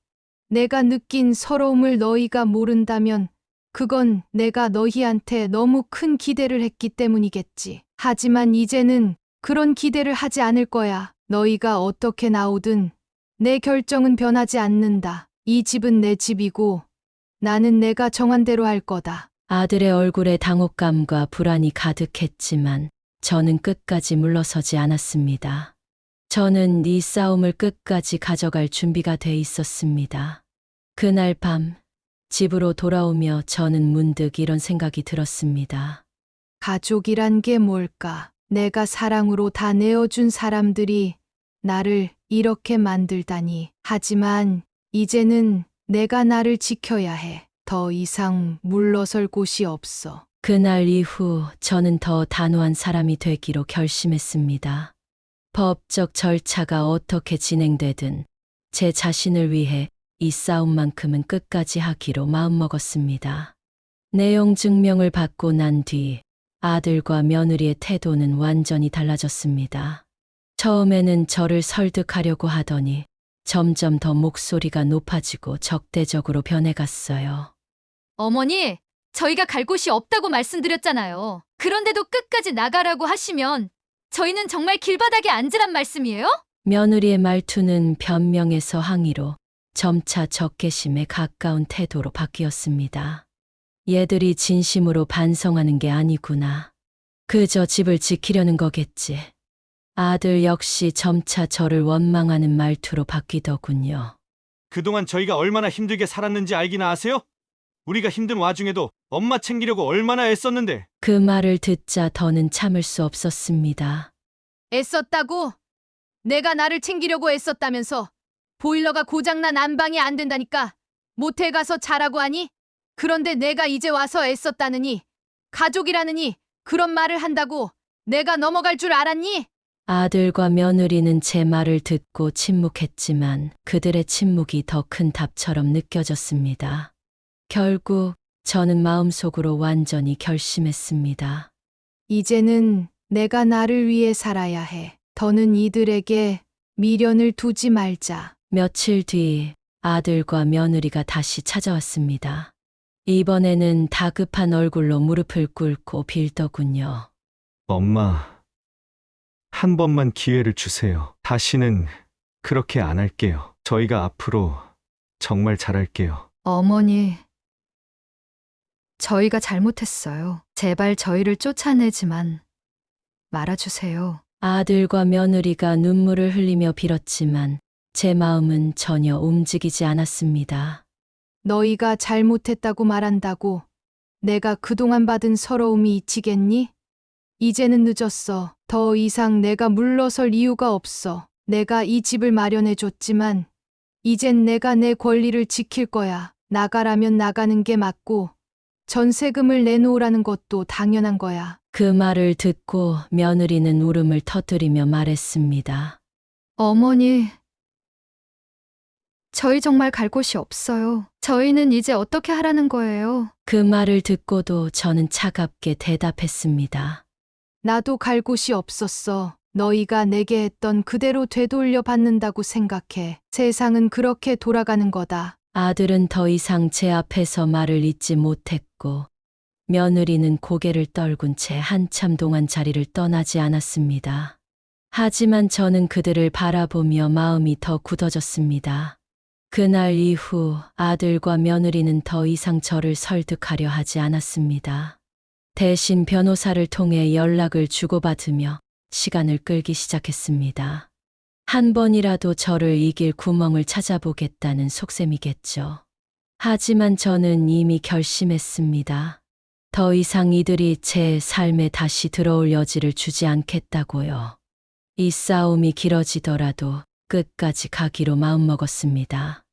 [SPEAKER 2] 내가 느낀 서러움을 너희가 모른다면 그건 내가 너희한테 너무 큰 기대를 했기 때문이겠지. 하지만 이제는 그런 기대를 하지 않을 거야. 너희가 어떻게 나오든 내 결정은 변하지 않는다. 이 집은 내 집이고 나는 내가 정한 대로 할 거다.
[SPEAKER 3] 아들의 얼굴에 당혹감과 불안이 가득했지만 저는 끝까지 물러서지 않았습니다. 저는 이 싸움을 끝까지 가져갈 준비가 돼 있었습니다. 그날 밤 집으로 돌아오며 저는 문득 이런 생각이 들었습니다.
[SPEAKER 2] 가족이란 게 뭘까? 내가 사랑으로 다 내어준 사람들이 나를 이렇게 만들다니. 하지만 이제는 내가 나를 지켜야 해. 더 이상 물러설 곳이 없어.
[SPEAKER 3] 그날 이후 저는 더 단호한 사람이 되기로 결심했습니다. 법적 절차가 어떻게 진행되든 제 자신을 위해 이 싸움만큼은 끝까지 하기로 마음먹었습니다. 내용 증명을 받고 난 뒤 아들과 며느리의 태도는 완전히 달라졌습니다. 처음에는 저를 설득하려고 하더니 점점 더 목소리가 높아지고 적대적으로 변해갔어요.
[SPEAKER 2] 어머니, 저희가 갈 곳이 없다고 말씀드렸잖아요. 그런데도 끝까지 나가라고 하시면 저희는 정말 길바닥에 앉으란 말씀이에요?
[SPEAKER 3] 며느리의 말투는 변명에서 항의로 점차 적개심에 가까운 태도로 바뀌었습니다. 얘들이 진심으로 반성하는 게 아니구나. 그저 집을 지키려는 거겠지. 아들 역시 점차 저를 원망하는 말투로 바뀌더군요.
[SPEAKER 6] 그동안 저희가 얼마나 힘들게 살았는지 알기나 아세요? 우리가 힘든 와중에도 엄마 챙기려고 얼마나 애썼는데.
[SPEAKER 3] 그 말을 듣자 더는 참을 수 없었습니다.
[SPEAKER 2] 애썼다고? 내가 나를 챙기려고 애썼다면서 보일러가 고장난 안방이 안 된다니까 모텔 가서 자라고 하니? 그런데 내가 이제 와서 애썼다느니 가족이라느니 그런 말을 한다고 내가 넘어갈 줄 알았니?
[SPEAKER 3] 아들과 며느리는 제 말을 듣고 침묵했지만 그들의 침묵이 더 큰 답처럼 느껴졌습니다. 결국 저는 마음속으로 완전히 결심했습니다.
[SPEAKER 5] 이제는 내가 나를 위해 살아야 해. 더는 이들에게 미련을 두지 말자.
[SPEAKER 3] 며칠 뒤 아들과 며느리가 다시 찾아왔습니다. 이번에는 다급한 얼굴로 무릎을 꿇고 빌더군요.
[SPEAKER 1] 엄마, 한 번만 기회를 주세요. 다시는 그렇게 안 할게요. 저희가 앞으로 정말 잘할게요.
[SPEAKER 5] 어머니, 저희가 잘못했어요. 제발 저희를 쫓아내지만 말아주세요.
[SPEAKER 3] 아들과 며느리가 눈물을 흘리며 빌었지만 제 마음은 전혀 움직이지 않았습니다.
[SPEAKER 5] 너희가 잘못했다고 말한다고 내가 그동안 받은 서러움이 잊히겠니? 이제는 늦었어. 더 이상 내가 물러설 이유가 없어. 내가 이 집을 마련해줬지만 이젠 내가 내 권리를 지킬 거야. 나가라면 나가는 게 맞고 전세금을 내놓으라는 것도 당연한 거야.
[SPEAKER 3] 그 말을 듣고 며느리는 울음을 터뜨리며 말했습니다.
[SPEAKER 5] 어머니, 저희 정말 갈 곳이 없어요. 저희는 이제 어떻게 하라는 거예요?
[SPEAKER 3] 그 말을 듣고도 저는 차갑게 대답했습니다.
[SPEAKER 5] 나도 갈 곳이 없었어. 너희가 내게 했던 그대로 되돌려 받는다고 생각해. 세상은 그렇게 돌아가는 거다.
[SPEAKER 3] 아들은 더 이상 제 앞에서 말을 잇지 못했고 며느리는 고개를 떨군 채 한참 동안 자리를 떠나지 않았습니다. 하지만 저는 그들을 바라보며 마음이 더 굳어졌습니다. 그날 이후 아들과 며느리는 더 이상 저를 설득하려 하지 않았습니다. 대신 변호사를 통해 연락을 주고받으며 시간을 끌기 시작했습니다. 한 번이라도 저를 이길 구멍을 찾아보겠다는 속셈이겠죠. 하지만 저는 이미 결심했습니다. 더 이상 이들이 제 삶에 다시 들어올 여지를 주지 않겠다고요. 이 싸움이 길어지더라도 끝까지 가기로 마음먹었습니다.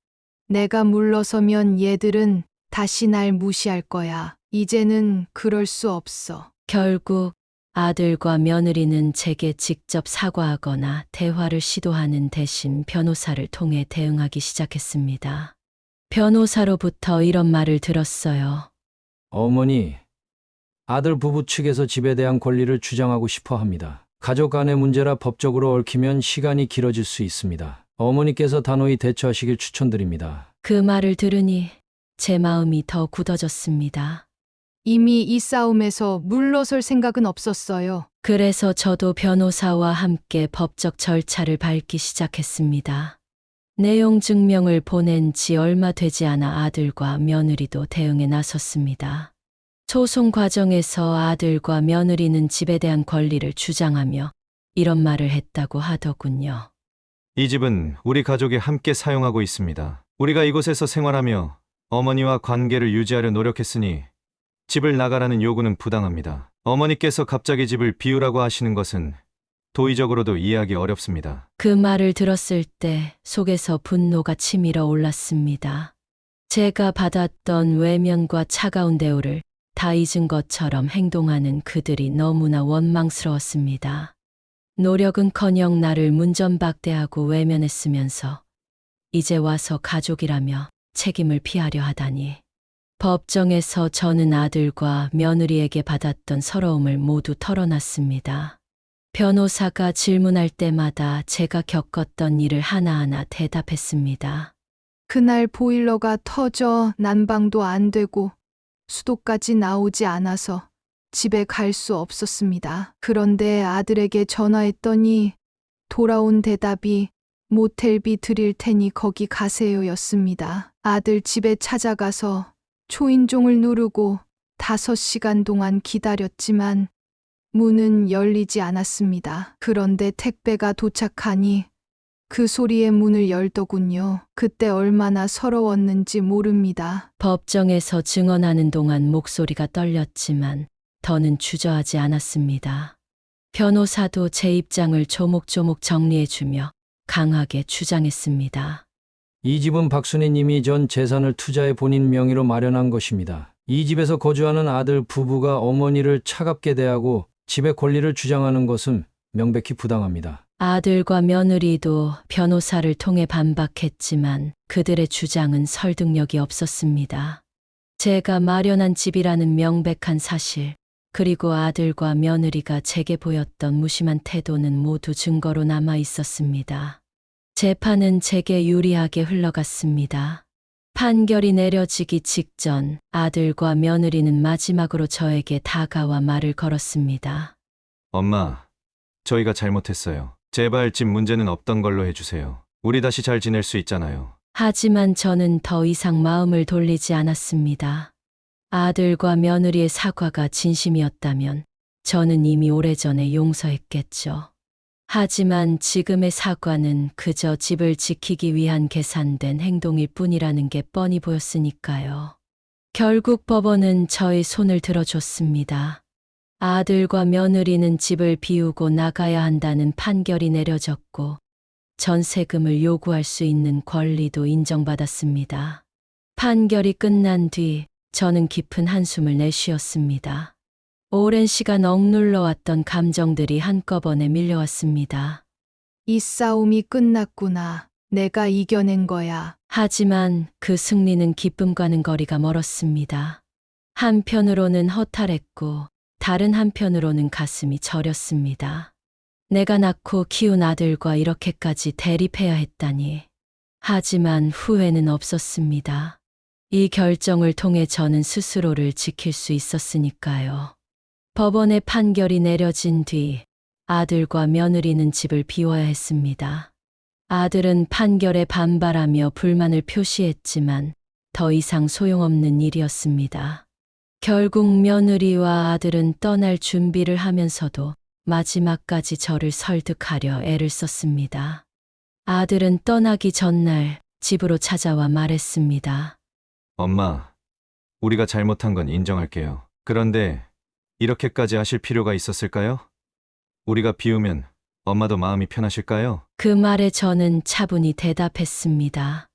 [SPEAKER 5] 내가 물러서면 얘들은 다시 날 무시할 거야. 이제는 그럴 수 없어.
[SPEAKER 3] 결국 아들과 며느리는 제게 직접 사과하거나 대화를 시도하는 대신 변호사를 통해 대응하기 시작했습니다. 변호사로부터 이런 말을 들었어요.
[SPEAKER 7] 어머니, 아들 부부 측에서 집에 대한 권리를 주장하고 싶어 합니다. 가족 간의 문제라 법적으로 얽히면 시간이 길어질 수 있습니다. 어머니께서 단호히 대처하시길 추천드립니다.
[SPEAKER 3] 그 말을 들으니 제 마음이 더 굳어졌습니다.
[SPEAKER 5] 이미 이 싸움에서 물러설 생각은 없었어요.
[SPEAKER 3] 그래서 저도 변호사와 함께 법적 절차를 밟기 시작했습니다. 내용 증명을 보낸 지 얼마 되지 않아 아들과 며느리도 대응에 나섰습니다. 소송 과정에서 아들과 며느리는 집에 대한 권리를 주장하며 이런 말을 했다고 하더군요.
[SPEAKER 1] 이 집은 우리 가족이 함께 사용하고 있습니다. 우리가 이곳에서 생활하며 어머니와 관계를 유지하려 노력했으니 집을 나가라는 요구는 부당합니다. 어머니께서 갑자기 집을 비우라고 하시는 것은 도의적으로도 이해하기 어렵습니다.
[SPEAKER 3] 그 말을 들었을 때 속에서 분노가 치밀어 올랐습니다. 제가 받았던 외면과 차가운 대우를 다 잊은 것처럼 행동하는 그들이 너무나 원망스러웠습니다. 노력은커녕 나를 문전박대하고 외면했으면서 이제 와서 가족이라며 책임을 피하려 하다니. 법정에서 저는 아들과 며느리에게 받았던 서러움을 모두 털어놨습니다. 변호사가 질문할 때마다 제가 겪었던 일을 하나하나 대답했습니다.
[SPEAKER 5] 그날 보일러가 터져 난방도 안 되고 수도까지 나오지 않아서 집에 갈 수 없었습니다. 그런데 아들에게 전화했더니 돌아온 대답이 모텔비 드릴 테니 거기 가세요였습니다. 아들 집에 찾아가서 초인종을 누르고 5시간 동안 기다렸지만 문은 열리지 않았습니다. 그런데 택배가 도착하니 그 소리에 문을 열더군요. 그때 얼마나 서러웠는지 모릅니다.
[SPEAKER 3] 법정에서 증언하는 동안 목소리가 떨렸지만 더는 주저하지 않았습니다. 변호사도 제 입장을 조목조목 정리해주며 강하게 주장했습니다.
[SPEAKER 7] 이 집은 박순희 님이 전 재산을 투자해 본인 명의로 마련한 것입니다. 이 집에서 거주하는 아들 부부가 어머니를 차갑게 대하고 집의 권리를 주장하는 것은 명백히 부당합니다.
[SPEAKER 3] 아들과 며느리도 변호사를 통해 반박했지만 그들의 주장은 설득력이 없었습니다. 제가 마련한 집이라는 명백한 사실, 그리고 아들과 며느리가 제게 보였던 무심한 태도는 모두 증거로 남아 있었습니다. 재판은 제게 유리하게 흘러갔습니다. 판결이 내려지기 직전 아들과 며느리는 마지막으로 저에게 다가와 말을 걸었습니다.
[SPEAKER 1] 엄마, 저희가 잘못했어요. 제발 집 문제는 없던 걸로 해주세요. 우리 다시 잘 지낼 수 있잖아요.
[SPEAKER 3] 하지만 저는 더 이상 마음을 돌리지 않았습니다. 아들과 며느리의 사과가 진심이었다면 저는 이미 오래전에 용서했겠죠. 하지만 지금의 사과는 그저 집을 지키기 위한 계산된 행동일 뿐이라는 게 뻔히 보였으니까요. 결국 법원은 저의 손을 들어줬습니다. 아들과 며느리는 집을 비우고 나가야 한다는 판결이 내려졌고 전세금을 요구할 수 있는 권리도 인정받았습니다. 판결이 끝난 뒤 저는 깊은 한숨을 내쉬었습니다. 오랜 시간 억눌러왔던 감정들이 한꺼번에 밀려왔습니다.
[SPEAKER 5] 이 싸움이 끝났구나. 내가 이겨낸 거야.
[SPEAKER 3] 하지만 그 승리는 기쁨과는 거리가 멀었습니다. 한편으로는 허탈했고 다른 한편으로는 가슴이 저렸습니다. 내가 낳고 키운 아들과 이렇게까지 대립해야 했다니. 하지만 후회는 없었습니다. 이 결정을 통해 저는 스스로를 지킬 수 있었으니까요. 법원의 판결이 내려진 뒤 아들과 며느리는 집을 비워야 했습니다. 아들은 판결에 반발하며 불만을 표시했지만 더 이상 소용없는 일이었습니다. 결국 며느리와 아들은 떠날 준비를 하면서도 마지막까지 저를 설득하려 애를 썼습니다. 아들은 떠나기 전날 집으로 찾아와 말했습니다.
[SPEAKER 1] 엄마, 우리가 잘못한 건 인정할게요. 그런데 이렇게까지 하실 필요가 있었을까요? 우리가 비우면 엄마도 마음이 편하실까요?
[SPEAKER 3] 그 말에 저는 차분히 대답했습니다.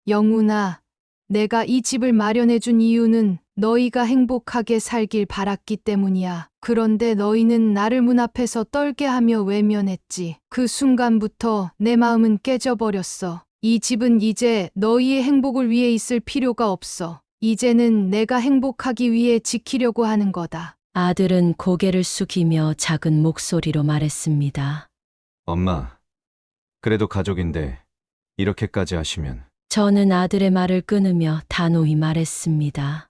[SPEAKER 5] 영훈아, 내가 이 집을 마련해준 이유는 너희가 행복하게 살길 바랐기 때문이야. 그런데 너희는 나를 문 앞에서 떨게 하며 외면했지. 그 순간부터 내 마음은 깨져버렸어. 이 집은 이제 너희의 행복을 위해 있을 필요가 없어. 이제는 내가 행복하기 위해 지키려고 하는 거다.
[SPEAKER 3] 아들은 고개를 숙이며 작은 목소리로 말했습니다.
[SPEAKER 1] 엄마, 그래도 가족인데 이렇게까지 하시면
[SPEAKER 3] 저는 아들의 말을 끊으며 단호히 말했습니다.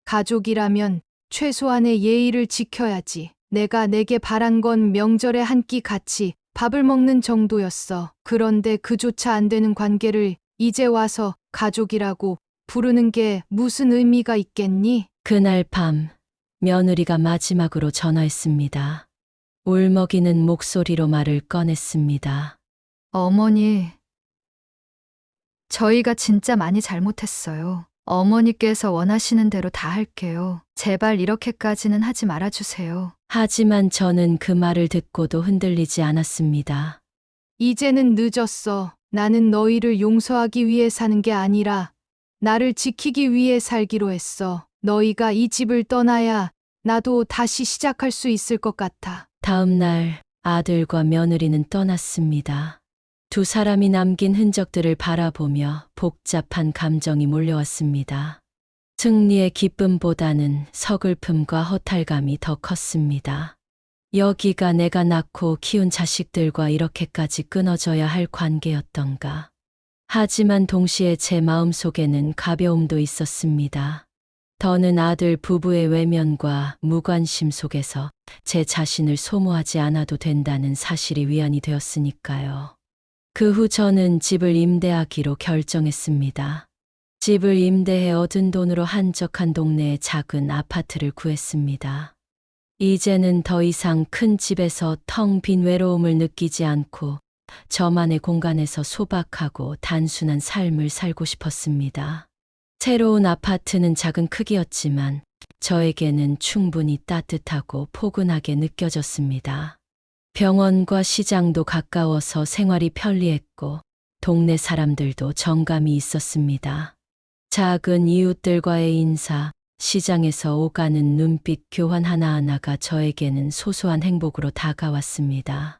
[SPEAKER 5] 가족이라면 최소한의 예의를 지켜야지. 내가 내게 바란 건 명절에 한 끼 같이 밥을 먹는 정도였어. 그런데 그조차 안 되는 관계를 이제 와서 가족이라고 부르는 게 무슨 의미가 있겠니?
[SPEAKER 3] 그날 밤 며느리가 마지막으로 전화했습니다. 울먹이는 목소리로 말을 꺼냈습니다.
[SPEAKER 2] 어머니, 저희가 진짜 많이 잘못했어요. 어머니께서 원하시는 대로 다 할게요. 제발 이렇게까지는 하지 말아주세요.
[SPEAKER 3] 하지만 저는 그 말을 듣고도 흔들리지 않았습니다.
[SPEAKER 5] 이제는 늦었어. 나는 너희를 용서하기 위해 사는 게 아니라 나를 지키기 위해 살기로 했어. 너희가 이 집을 떠나야 나도 다시 시작할 수 있을 것 같아.
[SPEAKER 3] 다음 날 아들과 며느리는 떠났습니다. 두 사람이 남긴 흔적들을 바라보며 복잡한 감정이 몰려왔습니다. 승리의 기쁨보다는 서글픔과 허탈감이 더 컸습니다. 여기가 내가 낳고 키운 자식들과 이렇게까지 끊어져야 할 관계였던가. 하지만 동시에 제 마음속에는 가벼움도 있었습니다. 더는 아들 부부의 외면과 무관심 속에서 제 자신을 소모하지 않아도 된다는 사실이 위안이 되었으니까요. 그 후 저는 집을 임대하기로 결정했습니다. 집을 임대해 얻은 돈으로 한적한 동네에 작은 아파트를 구했습니다. 이제는 더 이상 큰 집에서 텅 빈 외로움을 느끼지 않고 저만의 공간에서 소박하고 단순한 삶을 살고 싶었습니다. 새로운 아파트는 작은 크기였지만 저에게는 충분히 따뜻하고 포근하게 느껴졌습니다. 병원과 시장도 가까워서 생활이 편리했고 동네 사람들도 정감이 있었습니다. 작은 이웃들과의 인사, 시장에서 오가는 눈빛 교환 하나하나가 저에게는 소소한 행복으로 다가왔습니다.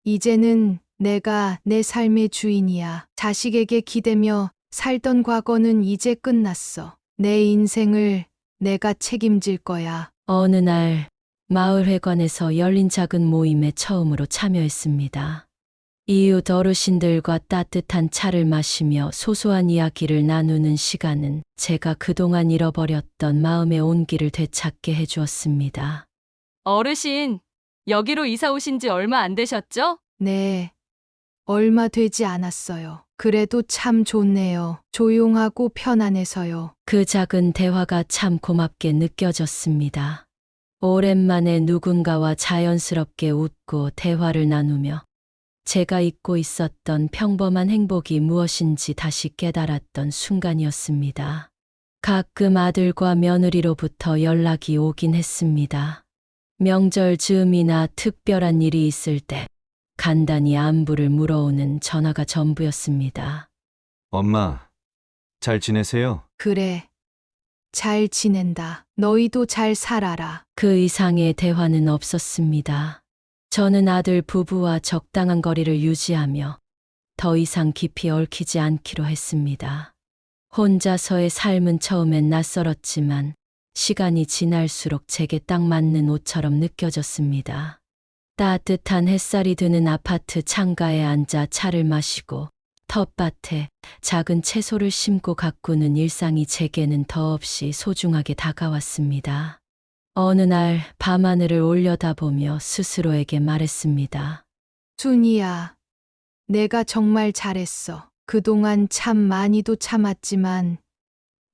[SPEAKER 5] 이제는 내가 내 삶의 주인이야. 자식에게 기대며 살던 과거는 이제 끝났어. 내 인생을 내가 책임질 거야.
[SPEAKER 3] 어느 날 마을회관에서 열린 작은 모임에 처음으로 참여했습니다. 이웃 어르신들과 따뜻한 차를 마시며 소소한 이야기를 나누는 시간은 제가 그동안 잃어버렸던 마음의 온기를 되찾게 해주었습니다.
[SPEAKER 8] 어르신, 여기로 이사 오신 지 얼마 안 되셨죠?
[SPEAKER 5] 네. 얼마 되지 않았어요. 그래도 참 좋네요. 조용하고 편안해서요.
[SPEAKER 3] 그 작은 대화가 참 고맙게 느껴졌습니다. 오랜만에 누군가와 자연스럽게 웃고 대화를 나누며 제가 잊고 있었던 평범한 행복이 무엇인지 다시 깨달았던 순간이었습니다. 가끔 아들과 며느리로부터 연락이 오긴 했습니다. 명절 즈음이나 특별한 일이 있을 때 간단히 안부를 물어오는 전화가 전부였습니다.
[SPEAKER 1] 엄마, 잘 지내세요?
[SPEAKER 5] 그래. 잘 지낸다. 너희도 잘 살아라.
[SPEAKER 3] 그 이상의 대화는 없었습니다. 저는 아들 부부와 적당한 거리를 유지하며 더 이상 깊이 얽히지 않기로 했습니다. 혼자서의 삶은 처음엔 낯설었지만 시간이 지날수록 제게 딱 맞는 옷처럼 느껴졌습니다. 따뜻한 햇살이 드는 아파트 창가에 앉아 차를 마시고 텃밭에 작은 채소를 심고 가꾸는 일상이 제게는 더없이 소중하게 다가왔습니다. 어느 날 밤하늘을 올려다보며 스스로에게 말했습니다.
[SPEAKER 5] 순이야. 내가 정말 잘했어. 그동안 참 많이도 참았지만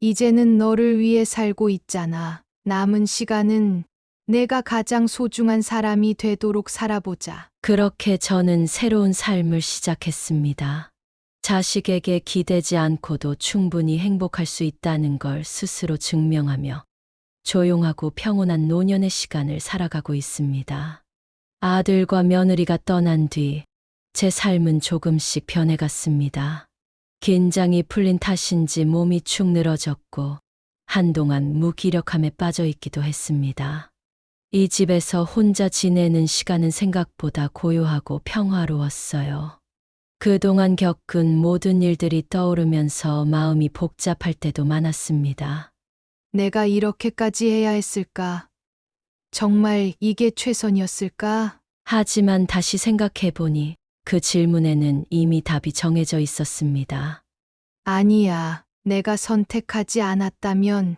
[SPEAKER 5] 이제는 너를 위해 살고 있잖아. 남은 시간은 내가 가장 소중한 사람이 되도록 살아보자.
[SPEAKER 3] 그렇게 저는 새로운 삶을 시작했습니다. 자식에게 기대지 않고도 충분히 행복할 수 있다는 걸 스스로 증명하며 조용하고 평온한 노년의 시간을 살아가고 있습니다. 아들과 며느리가 떠난 뒤 제 삶은 조금씩 변해갔습니다. 긴장이 풀린 탓인지 몸이 축 늘어졌고 한동안 무기력함에 빠져 있기도 했습니다. 이 집에서 혼자 지내는 시간은 생각보다 고요하고 평화로웠어요. 그동안 겪은 모든 일들이 떠오르면서 마음이 복잡할 때도 많았습니다.
[SPEAKER 5] 내가 이렇게까지 해야 했을까? 정말 이게 최선이었을까?
[SPEAKER 3] 하지만 다시 생각해보니 그 질문에는 이미 답이 정해져 있었습니다.
[SPEAKER 5] 아니야. 내가 선택하지 않았다면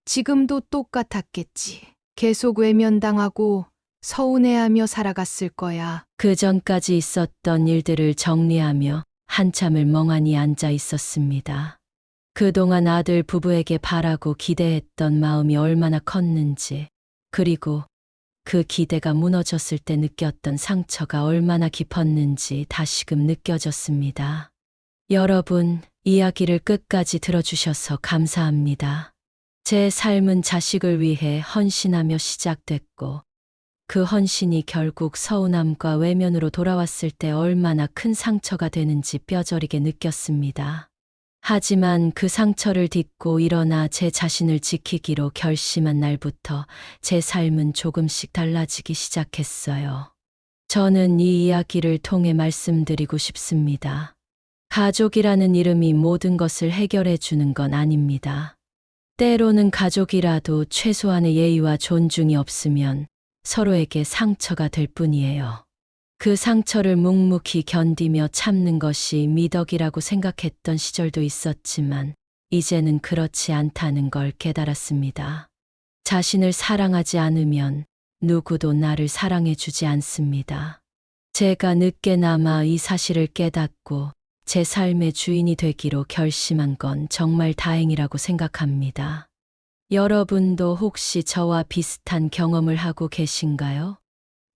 [SPEAKER 5] 지금도 똑같았겠지. 계속 외면당하고 서운해하며 살아갔을 거야.
[SPEAKER 3] 그 전까지 있었던 일들을 정리하며 한참을 멍하니 앉아 있었습니다. 그동안 아들 부부에게 바라고 기대했던 마음이 얼마나 컸는지, 그리고 그 기대가 무너졌을 때 느꼈던 상처가 얼마나 깊었는지 다시금 느껴졌습니다. 여러분, 이야기를 끝까지 들어주셔서 감사합니다. 제 삶은 자식을 위해 헌신하며 시작됐고, 그 헌신이 결국 서운함과 외면으로 돌아왔을 때 얼마나 큰 상처가 되는지 뼈저리게 느꼈습니다. 하지만 그 상처를 딛고 일어나 제 자신을 지키기로 결심한 날부터 제 삶은 조금씩 달라지기 시작했어요. 저는 이 이야기를 통해 말씀드리고 싶습니다. 가족이라는 이름이 모든 것을 해결해 주는 건 아닙니다. 때로는 가족이라도 최소한의 예의와 존중이 없으면 서로에게 상처가 될 뿐이에요. 그 상처를 묵묵히 견디며 참는 것이 미덕이라고 생각했던 시절도 있었지만 이제는 그렇지 않다는 걸 깨달았습니다. 자신을 사랑하지 않으면 누구도 나를 사랑해 주지 않습니다. 제가 늦게나마 이 사실을 깨닫고 제 삶의 주인이 되기로 결심한 건 정말 다행이라고 생각합니다. 여러분도 혹시 저와 비슷한 경험을 하고 계신가요?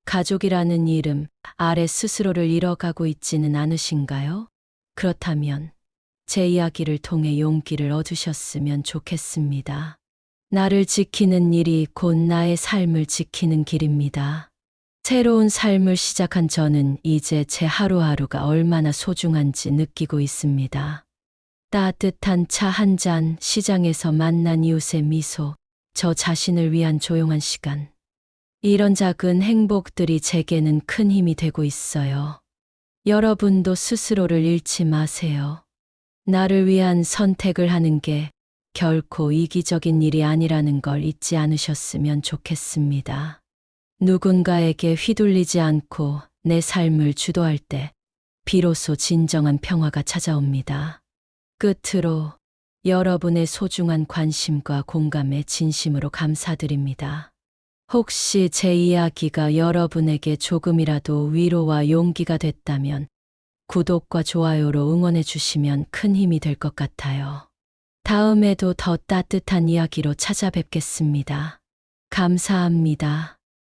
[SPEAKER 3] 가족이라는 이름 아래 스스로를 잃어가고 있지는 않으신가요? 그렇다면 제 이야기를 통해 용기를 얻으셨으면 좋겠습니다. 나를 지키는 일이 곧 나의 삶을 지키는 길입니다. 새로운 삶을 시작한 저는 이제 제 하루하루가 얼마나 소중한지 느끼고 있습니다. 따뜻한 차 한 잔, 시장에서 만난 이웃의 미소, 저 자신을 위한 조용한 시간. 이런 작은 행복들이 제게는 큰 힘이 되고 있어요. 여러분도 스스로를 잃지 마세요. 나를 위한 선택을 하는 게 결코 이기적인 일이 아니라는 걸 잊지 않으셨으면 좋겠습니다. 누군가에게 휘둘리지 않고 내 삶을 주도할 때 비로소 진정한 평화가 찾아옵니다. 끝으로 여러분의 소중한 관심과 공감에 진심으로 감사드립니다. 혹시 제 이야기가 여러분에게 조금이라도 위로와 용기가 됐다면 구독과 좋아요로 응원해 주시면 큰 힘이 될 것 같아요. 다음에도 더 따뜻한 이야기로 찾아뵙겠습니다. 감사합니다.